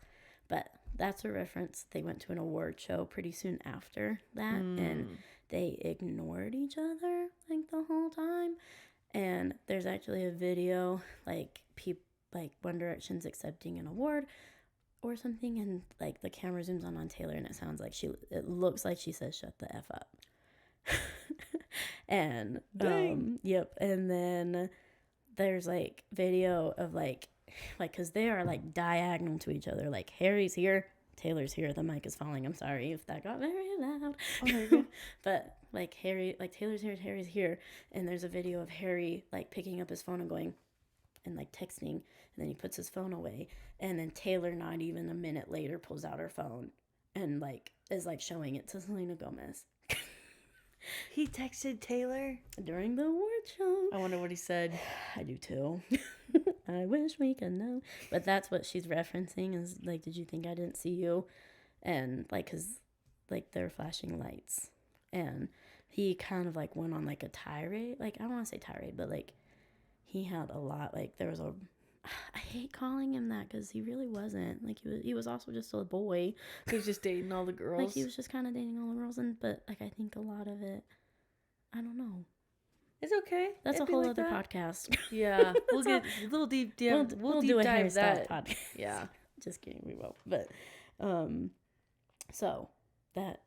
But that's a reference. They went to an award show pretty soon after that, and they ignored each other like the whole time. And there's actually a video like One Direction's accepting an award or something, and like the camera zooms on Taylor, and it looks like she says "shut the F up." And yep. And then there's like video of like because they are like diagonal to each other. Like Harry's here, Taylor's here. The mic is falling. I'm sorry if that got very loud. Oh, but like Taylor's here, Harry's here, and there's a video of Harry like picking up his phone and going and like texting, and then he puts his phone away, and then Taylor, not even a minute later, pulls out her phone and like is like showing it to Selena Gomez. He texted Taylor during the award show. I wonder what he said. I do too. I wish we could know. But that's what she's referencing is like, did you think I didn't see you? And like, cause like they're flashing lights, and he kind of like went on like a tirade. Like I don't want to say tirade, but like he had a lot. Like there was I hate calling him that because he really wasn't. Like he was also just a boy. He was just dating all the girls. Like he was just kind of dating all the girls, but like I think a lot of it, I don't know. It's okay. That's a whole other podcast. Yeah, we'll get a little deep. We'll deep do a dive that podcast. Yeah, just kidding. We won't. But so that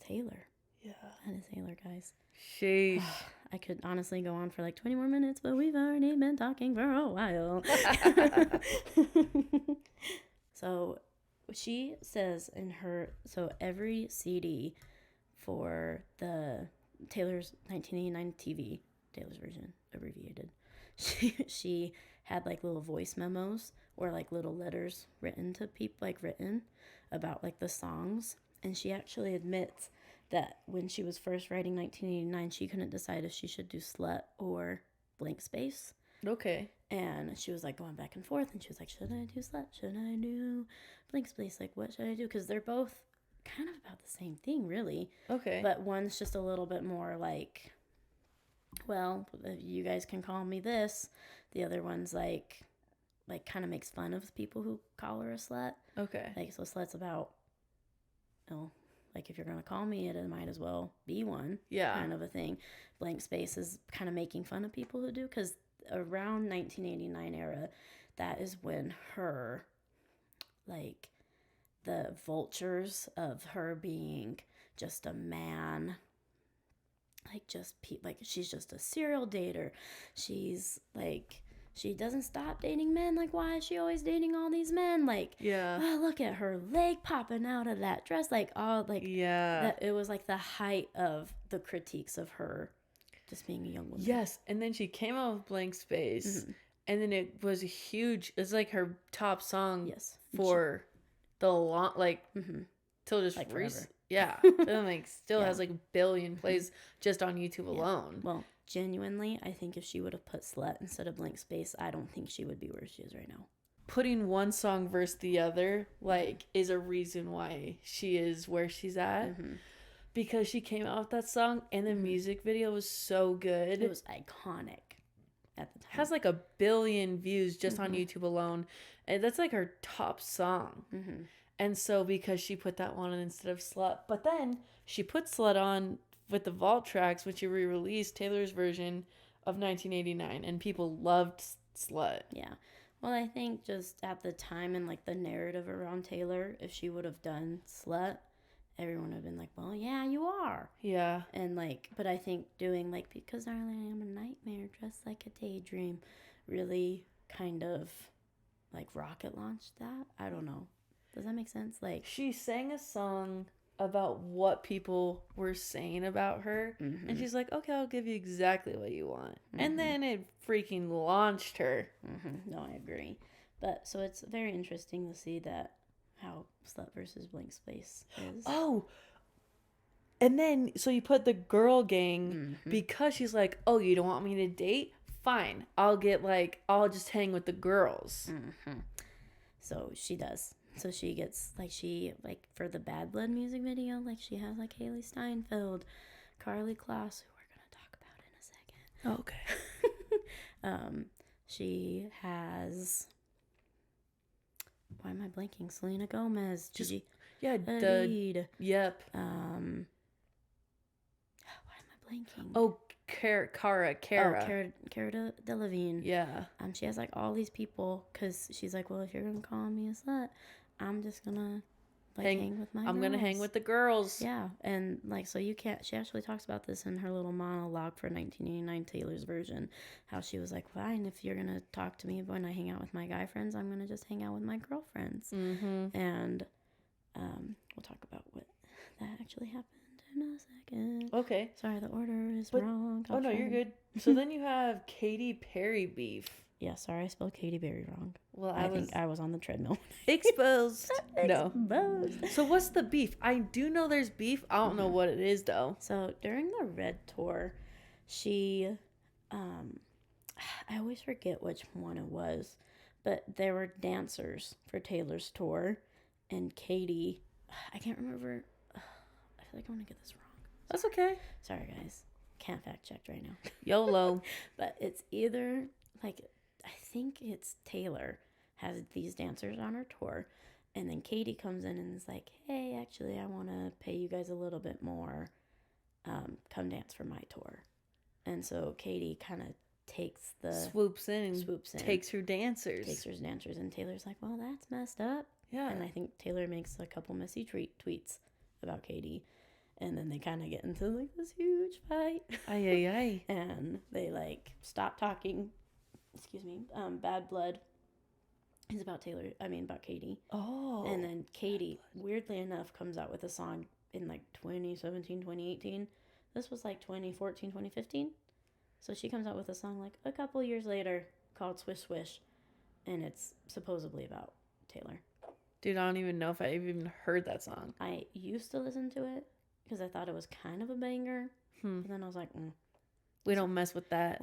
Taylor. Yeah, that is Taylor, guys. Sheesh. I could honestly go on for like 20 more minutes, but we've already been talking for a while. So she says every CD for the Taylor's 1989 TV, Taylor's version, abbreviated, she had like little voice memos or like little letters written to people, like written about like the songs. And she actually admits that when she was first writing 1989, she couldn't decide if she should do Slut or Blank Space. Okay. And she was like going back and forth, and she was like, should I do Slut? Should I do Blank Space? Like, what should I do? Because they're both kind of about the same thing, really. Okay. But one's just a little bit more like, well, you guys can call me this. The other one's like kind of makes fun of people who call her a slut. Okay. Like, so Slut's about, like, if you're going to call me it, might as well be one. Yeah. Kind of a thing. Blank Space is kind of making fun of people who do, because around 1989 era, that is when her, like, the vultures of her being just a man like just like she's just a serial dater. She's like she doesn't stop dating men. Like, why is she always dating all these men? Like, Yeah. oh, look at her leg popping out of that dress. Like, all like, yeah. That it was like the height of the critiques of her just being a young woman. Yes. And then she came out with Blank Space. And then it was huge. It's like her top song Yes. for the long, like, till just like forever. Yeah. And like still has like a billion plays just on YouTube alone. Well, genuinely, I think if she would have put Slut instead of Blank Space, I don't think she would be where she is right now. Putting one song versus the other, like, is a reason why she is where she's at. Because she came out with that song and the music video was so good. It was iconic at the time. Has like 1 billion views just on YouTube alone. And that's like her top song. And so because she put that one on instead of Slut. But then she put Slut on with the Vault tracks, which she re-released Taylor's version of 1989. And people loved Slut. Yeah. Well, I think just at the time and like the narrative around Taylor, if she would have done Slut, everyone would have been like, well, yeah, you are. Yeah. And like, but I think doing like, because darling, I am a nightmare dressed like a daydream, really kind of like rocket launched that. I don't know. Does that make sense? Like, she sang a song about what people were saying about her. And she's like, okay, I'll give you exactly what you want. And then it freaking launched her. No, I agree. But so it's very interesting to see that how Slut versus Blank Space is. Oh, and then so you put the girl gang because she's like, oh, you don't want me to date? Fine, I'll just hang with the girls. So she does. So she gets like for the Bad Blood music video, like she has like Haley Steinfeld, Carly Kloss, who we're gonna talk about in a second. Okay. She has. Why am I blanking? Selena Gomez, Gigi Hadid. Yep. Why am I blanking? Oh, Cara. Cara Delevingne. Yeah. She has like all these people because she's like, well, if you're gonna call me a slut, I'm just gonna like hang with my. I'm gonna hang with the girls. Yeah, and like so you can't. She actually talks about this in her little monologue for 1989 Taylor's version. How she was like, fine, if you're gonna talk to me when I hang out with my guy friends, I'm gonna just hang out with my girlfriends. And we'll talk about what that actually happened in a second. Okay. Sorry, the order is wrong. Oh no, you're good. So then you have Katy Perry beef. Yeah, sorry, I spelled Katy Perry wrong. Well, I think I was on the treadmill. Exposed. No. Exposed. So what's the beef? I do know there's beef. I don't know what it is though. So during the Red tour, she, I always forget which one it was, but there were dancers for Taylor's tour, and Katy, I can't remember. I feel like I'm gonna get this wrong. That's okay. Sorry, guys. Can't fact check right now. YOLO. But it's either like. I think it's Taylor has these dancers on her tour, and then Katy comes in and is like, hey, actually, I want to pay you guys a little bit more. Come dance for my tour. And so Katy kind of takes swoops in, takes her dancers. And Taylor's like, well, that's messed up. Yeah. And I think Taylor makes a couple messy tweets about Katy. And then they kind of get into like this huge fight. Ay. And they like stop talking. Excuse me, Bad Blood is about Katy. Oh. And then Katy, weirdly enough, comes out with a song in like 2017, 2018. This was like 2014, 2015. So she comes out with a song like a couple years later called Swish Swish. And it's supposedly about Taylor. Dude, I don't even know if I even heard that song. I used to listen to it because I thought it was kind of a banger. But then I was like, we don't mess with that.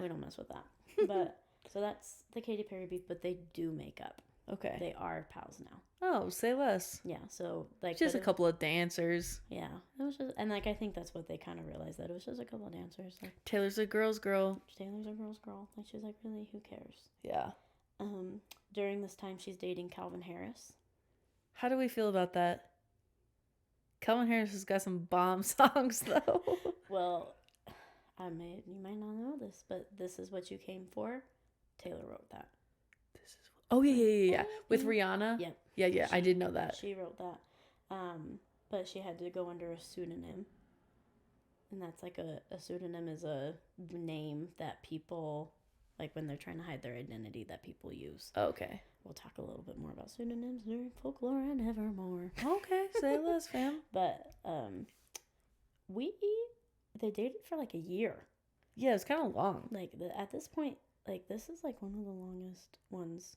But... So that's the Katy Perry beef, but they do make up. Okay. They are pals now. Oh, say less. Yeah, so like just a couple of dancers. Yeah. It was just, and like I think that's what they kind of realized, that it was just a couple of dancers. Like Taylor's a girl's girl. Taylor's a girl's girl. Like she's like, really, who cares? Yeah. During this time she's dating Calvin Harris. How do we feel about that? Calvin Harris has got some bomb songs though. Well, you might not know this, but This Is What You Came For. Taylor wrote that. Yeah. With Rihanna? Yeah. Yeah. I did know that. She wrote that. But she had to go under a pseudonym. And that's like a pseudonym is a name that people, like when they're trying to hide their identity, that people use. Okay. We'll talk a little bit more about pseudonyms during Folklore and Evermore. Okay, say less, fam. But they dated for like a year. Yeah, it's kind of long. Like at this point, like this is like one of the longest ones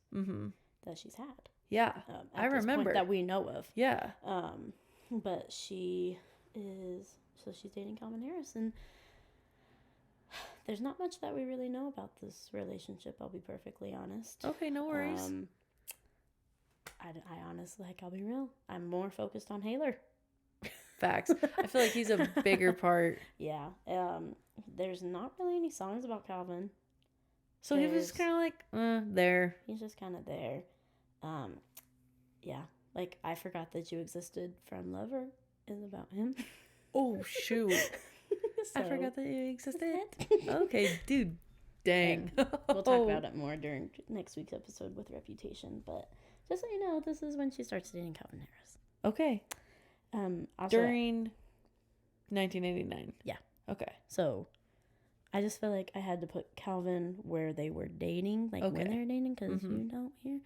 that she's had. Yeah, I remember that we know of. Yeah. But she's dating Calvin Harris, and there's not much that we really know about this relationship. I'll be perfectly honest. Okay, no worries. I honestly, like, I'll be real. I'm more focused on Haylor. Facts. I feel like he's a bigger part. Yeah. There's not really any songs about Calvin. So he was kind of like, there. He's just kind of there. Yeah. Like, I Forgot That You Existed from Lover is about him. Oh, shoot. I forgot that you existed. Okay, dude. Dang. We'll talk about it more during next week's episode with Reputation. But just so you know, this is when she starts dating Calvin Harris. Okay. Also, during 1989. Yeah. Okay. So I just feel like I had to put Calvin where they were dating, like when they were dating, because you don't hear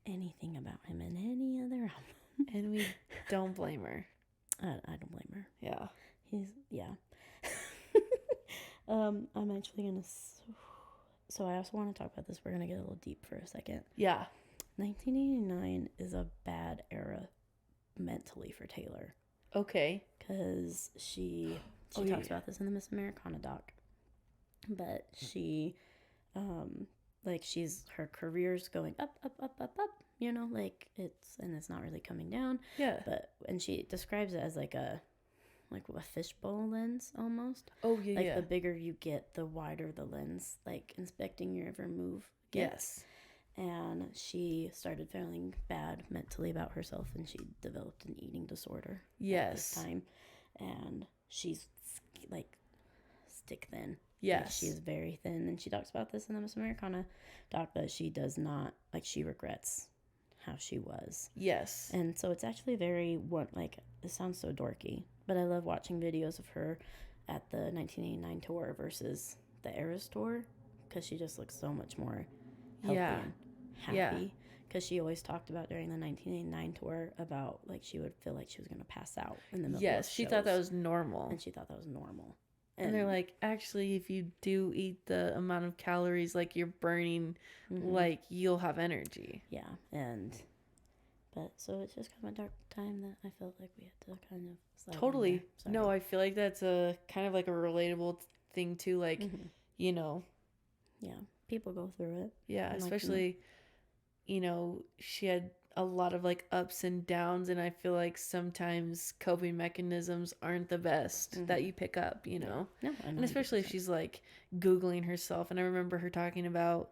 anything about him in any other album. And we don't blame her. I don't blame her. Yeah. I'm actually gonna. So I also want to talk about this. We're gonna get a little deep for a second. Yeah. 1989 is a bad era mentally for Taylor. Okay. Because she talks about this in the Miss Americana doc. But she, her career's going up, you know, like it's not really coming down. Yeah. And she describes it as like a fishbowl lens almost. Oh, yeah, Like the bigger you get, the wider the lens, like inspecting your every move gets. Yes. And she started feeling bad mentally about herself, and she developed an eating disorder. Yes. At this time. And she's like stick thin. Yes. Like, she is very thin, and she talks about this in the Miss Americana doc, that she does not, like, she regrets how she was. Yes. And so it's actually this sounds so dorky, but I love watching videos of her at the 1989 tour versus the Eras tour, because she just looks so much more healthy and happy. Because she always talked about during the 1989 tour about, like, she would feel like she was going to pass out in the middle of shows. She thought that was normal. And she thought that was normal. And they're like, actually, if you do eat the amount of calories, like, you're burning, like, you'll have energy. Yeah. But so it's just kind of a dark time that I felt like we had to kind of totally. No, I feel like that's a kind of like a relatable thing too. Like, you know. Yeah. People go through it. Yeah. Especially, you know, she had a lot of like ups and downs, and I feel like sometimes coping mechanisms aren't the best that you pick up, you know. No, and especially if she's like Googling herself. And I remember her talking about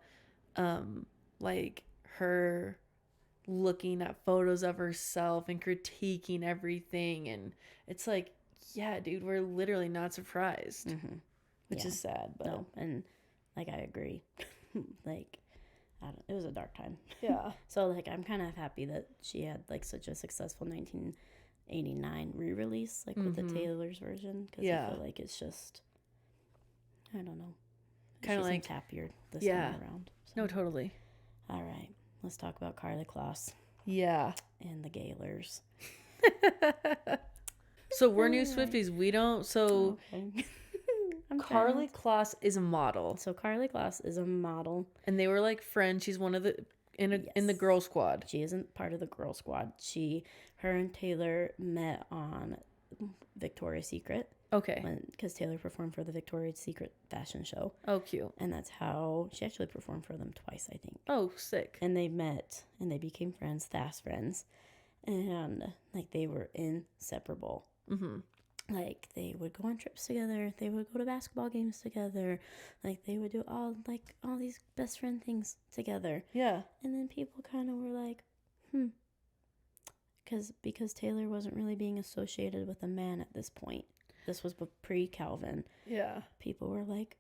like her looking at photos of herself and critiquing everything, and it's like, yeah, dude, we're literally not surprised, which is sad. But no, and like I agree. Like, it was a dark time. Yeah. So like I'm kind of happy that she had like such a successful 1989 re-release, like with the Taylor's version, because I feel like it's just, I don't know, kind of like happier this time around. So. No, totally. All right, let's talk about Karlie Kloss. Yeah. And the Gaylors. So we're new Swifties. We don't. So okay. Karlie Kloss is a model. So Karlie Kloss is a model, and they were like friends. She's one of the in the girl squad. She isn't part of the girl squad. Her and Taylor met on Victoria's Secret. Okay. Because Taylor performed for the Victoria's Secret fashion show. Oh, cute. And that's how she actually performed for them twice, I think. Oh, sick. And they met and they became friends, fast friends, and like they were inseparable. Like, they would go on trips together. They would go to basketball games together. Like, they would do all these best friend things together. Yeah. And then people kind of were like, because Taylor wasn't really being associated with a man at this point. This was pre-Calvin. Yeah. People were like,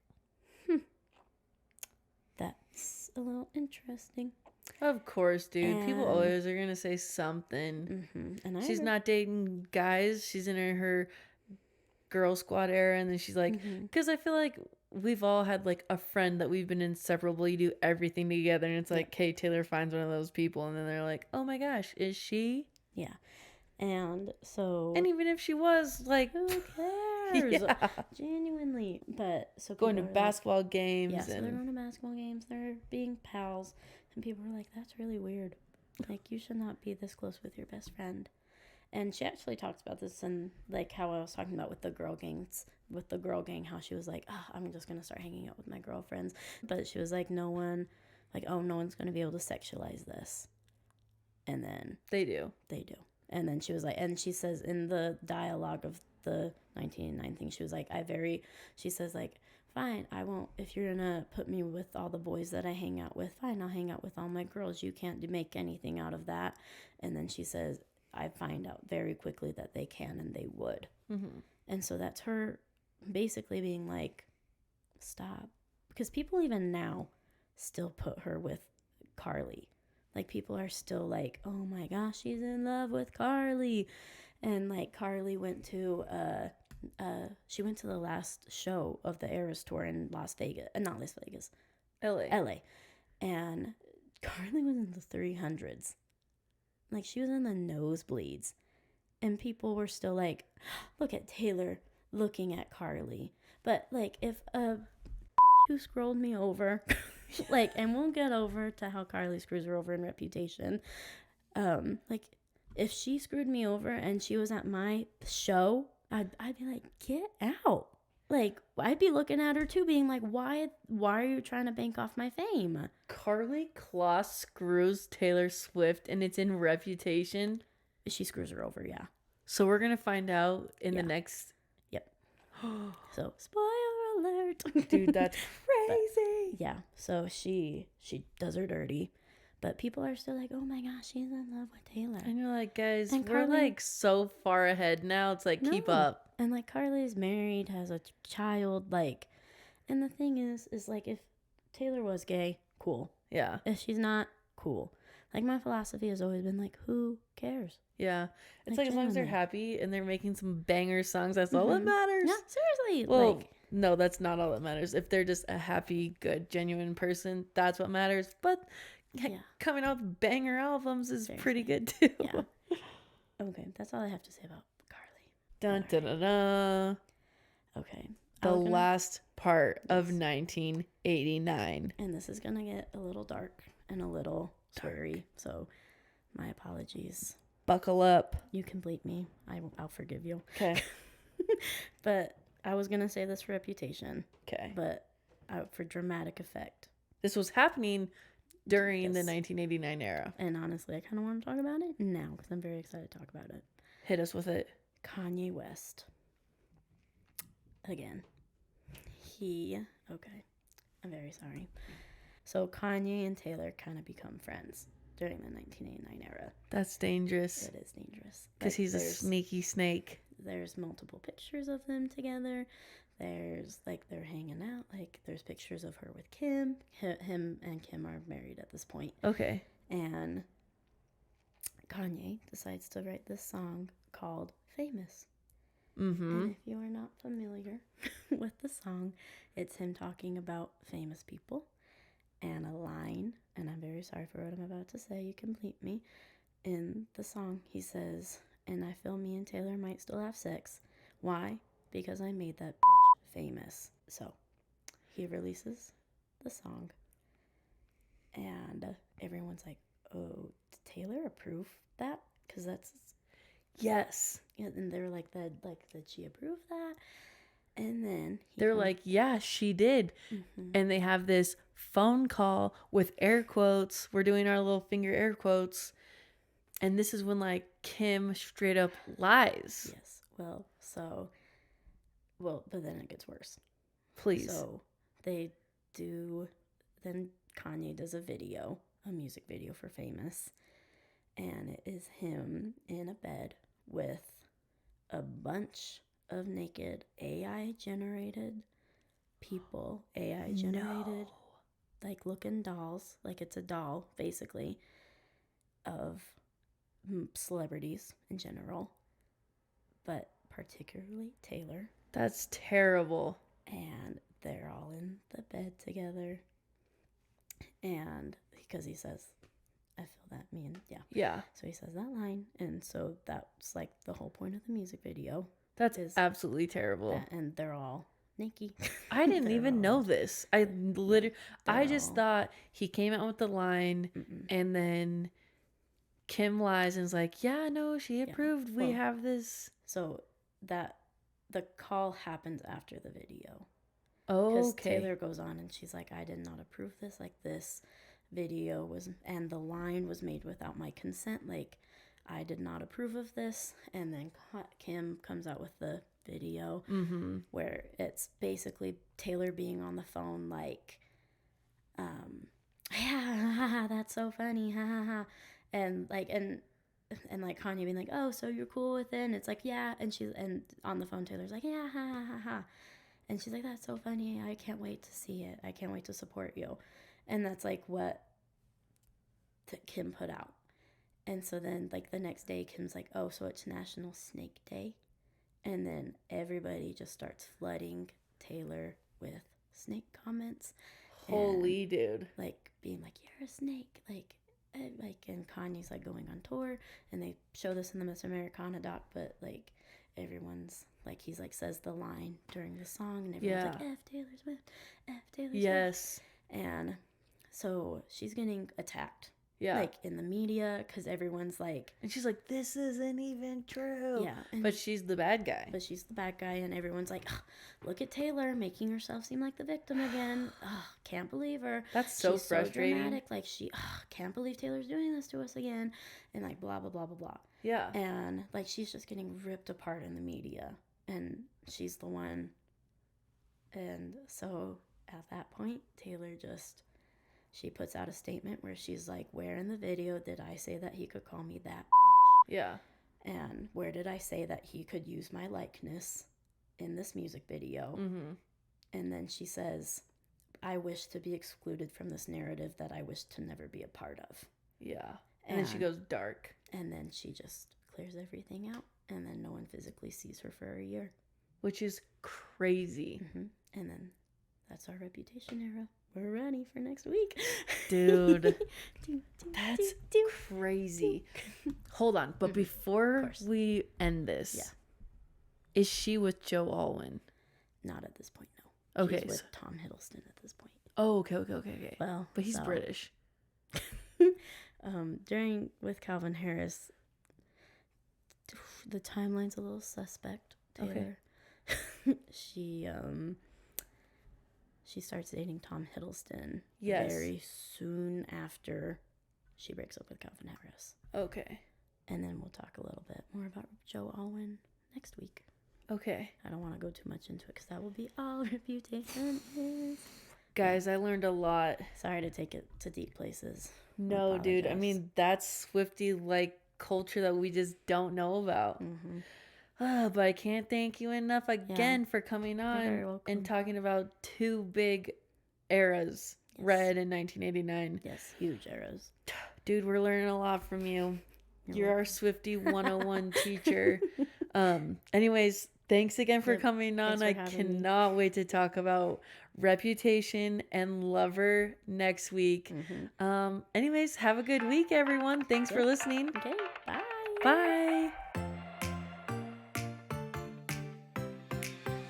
that's a little interesting. Of course, dude. People always are going to say something. And she's not dating guys. She's in her Girl Squad era, and then she's like, Mm-hmm. because I feel like we've all had like a friend that we've been inseparable. You do everything together, and it's like, Kay Taylor finds one of those people, and then they're like, oh my gosh, is she? Yeah. And so, And even if she was, like, who cares? yeah. Genuinely. But so Going to people are basketball games, like, yeah, so they're and going to basketball games, they're being pals, and people are like, that's really weird. Like, you should not be this close with your best friend. And she actually talks about this and like how I was talking about with the girl gang, how she was like, oh, I'm just gonna start hanging out with my girlfriends. But she was like, no one's gonna be able to sexualize this. And then they do. And then she was like, and she says in the dialogue of the 1989 thing, she was like, she says like, fine, I won't, if you're gonna put me with all the boys that I hang out with, fine, I'll hang out with all my girls. You can't make anything out of that. And then she says, I find out very quickly that they can and they would. Mm-hmm. And so that's her basically being like, stop. Because people even now still put her with Carly. Like, people are still like, oh my gosh, she's in love with Carly. And like, Carly went to the last show of the Eras tour in Las Vegas. Not Las Vegas. LA. And Carly was in the 300s. Like, she was in the nosebleeds. And people were still like, look at Taylor looking at Carly. But, like, if who scrolled me over, like, and we'll get over to how Carly screws her over in Reputation. Like, if she screwed me over and she was at my show, I'd be like, get out. Like, I'd be looking at her too, being like, why are you trying to bank off my fame? Carly Kloss screws Taylor Swift, and it's in Reputation. She screws her over, yeah. So we're going to find out in the next... Yep. So, spoiler alert. Dude, that's crazy. But, yeah, so she does her dirty. But people are still like, oh my gosh, she's in love with Taylor. And you're like, guys, and we're Carly, like so far ahead now. It's like, keep up. And like, Carly's married, has a child, like, and the thing is like, if Taylor was gay, cool. Yeah. If she's not, cool. Like, my philosophy has always been like, who cares? Yeah. It's like as long as they're happy and they're making some banger songs, that's all that matters. Yeah, seriously. Well, no, that's not all that matters. If they're just a happy, good, genuine person, that's what matters. But coming out with banger albums is pretty good too. Yeah. Okay, that's all I have to say about Carly. Dun, dun, dun, dun. Okay. The last part of 1989. And this is going to get a little dark and a little sweary. So my apologies. Buckle up. You complete me. I'll forgive you. Okay. But I was going to say this for Reputation. Okay. But for dramatic effect. This was happening during the 1989 era. And honestly, I kind of want to talk about it now because I'm very excited to talk about it. Hit us with it. Kanye West. Again. Okay. I'm very sorry. So Kanye and Taylor kind of become friends during the 1989 era. That's dangerous. It is dangerous. Because he's a sneaky snake. There's multiple pictures of them together. There's, like, they're hanging out. Like, there's pictures of her with Kim. Him and Kim are married at this point. Okay. And Kanye decides to write this song called Famous. Mm-hmm. And if you are not familiar with the song, it's him talking about famous people. And a line, and I'm very sorry for what I'm about to say, you complete me. In the song, he says, and I feel me and Taylor might still have sex. Why? Because I made that bitch famous. So, he releases the song. And everyone's like, oh, did Taylor approve that? Because that's... Yes. And they're like, did she approve that? And then... They're like, yeah, she did. Mm-hmm. And they have this phone call with air quotes. We're doing our little finger air quotes. And this is when, like, Kim straight up lies. Yes. But then it gets worse. Please. So then Kanye does a music video for Famous. And it is him in a bed with a bunch of naked AI-generated people. AI-generated, like, looking dolls. Like, it's a doll, basically, of celebrities in general. But particularly Taylor. That's terrible. And they're all in the bed together. And because he says, I feel that, me and Yeah. So he says that line. And so that's like the whole point of the music video. That's absolutely terrible. And they're all naked. I didn't even know this. I just thought he came out with the line and then Kim lies and is like, yeah, no, she approved. We have this. So that the call happens after the video. Oh, because okay. Taylor goes on and she's like, I did not approve this. Like, this video was, and the line was made without my consent. Like, I did not approve of this. And then Kim comes out with the video where it's basically Taylor being on the phone, like, yeah, that's so funny, ha ha ha, and like Kanye being like, oh, so you're cool with it? And it's like, yeah, and on the phone Taylor's like, yeah, ha ha ha ha. And she's like, that's so funny. I can't wait to see it. I can't wait to support you. And that's like what Kim put out. And so then like the next day, Kim's like, oh, so it's National Snake Day. And then everybody just starts flooding Taylor with snake comments. Holy dude. Like being like, you're a snake. And Kanye's like going on tour. And they show this in the Miss Americana doc, but like everyone's like, he's like says the line during the song and everyone's like, F Taylor Swift, F Taylor Swift. Yes. And so she's getting attacked. Yeah. Like in the media, because everyone's like, and she's like, this isn't even true. Yeah. But she's the bad guy. And everyone's like, look at Taylor making herself seem like the victim again. Can't believe her. That's so She's frustrating. So dramatic. Like, can't believe Taylor's doing this to us again. And like, blah, blah, blah, blah, blah. Yeah. And like, she's just getting ripped apart in the media. And she's the one. And so at that point, Taylor she puts out a statement where she's like, where in the video did I say that he could call me that? Yeah. And where did I say that he could use my likeness in this music video? And then she says, I wish to be excluded from this narrative that I wish to never be a part of. Yeah. And then she goes dark. And then she just clears everything out. And then no one physically sees her for a year. Which is crazy. And then that's our Reputation era. We're ready for next week. Dude, that's crazy. Hold on. But before we end this, is she with Joe Alwyn? Not at this point, no. Okay. She's with Tom Hiddleston at this point. Oh, okay. Well, but he's British. With Calvin Harris, the timeline's a little suspect. Taylor. Okay. She starts dating Tom Hiddleston very soon after she breaks up with Calvin Harris. Okay. And then we'll talk a little bit more about Joe Alwyn next week. Okay. I don't want to go too much into it because that will be all Reputation is. Guys, I learned a lot. Sorry to take it to deep places. No, dude. I mean, that's Swiftie-like culture that we just don't know about. But I can't thank you enough again for coming on and talking about two big eras. Red in 1989. Yes, huge eras. Dude, we're learning a lot from you. You're our Swiftie 101 teacher. Anyways, thanks again for coming on. I cannot wait to talk about Reputation and Lover next week. Anyways, have a good week, everyone. Thanks for listening. Okay, bye. Bye.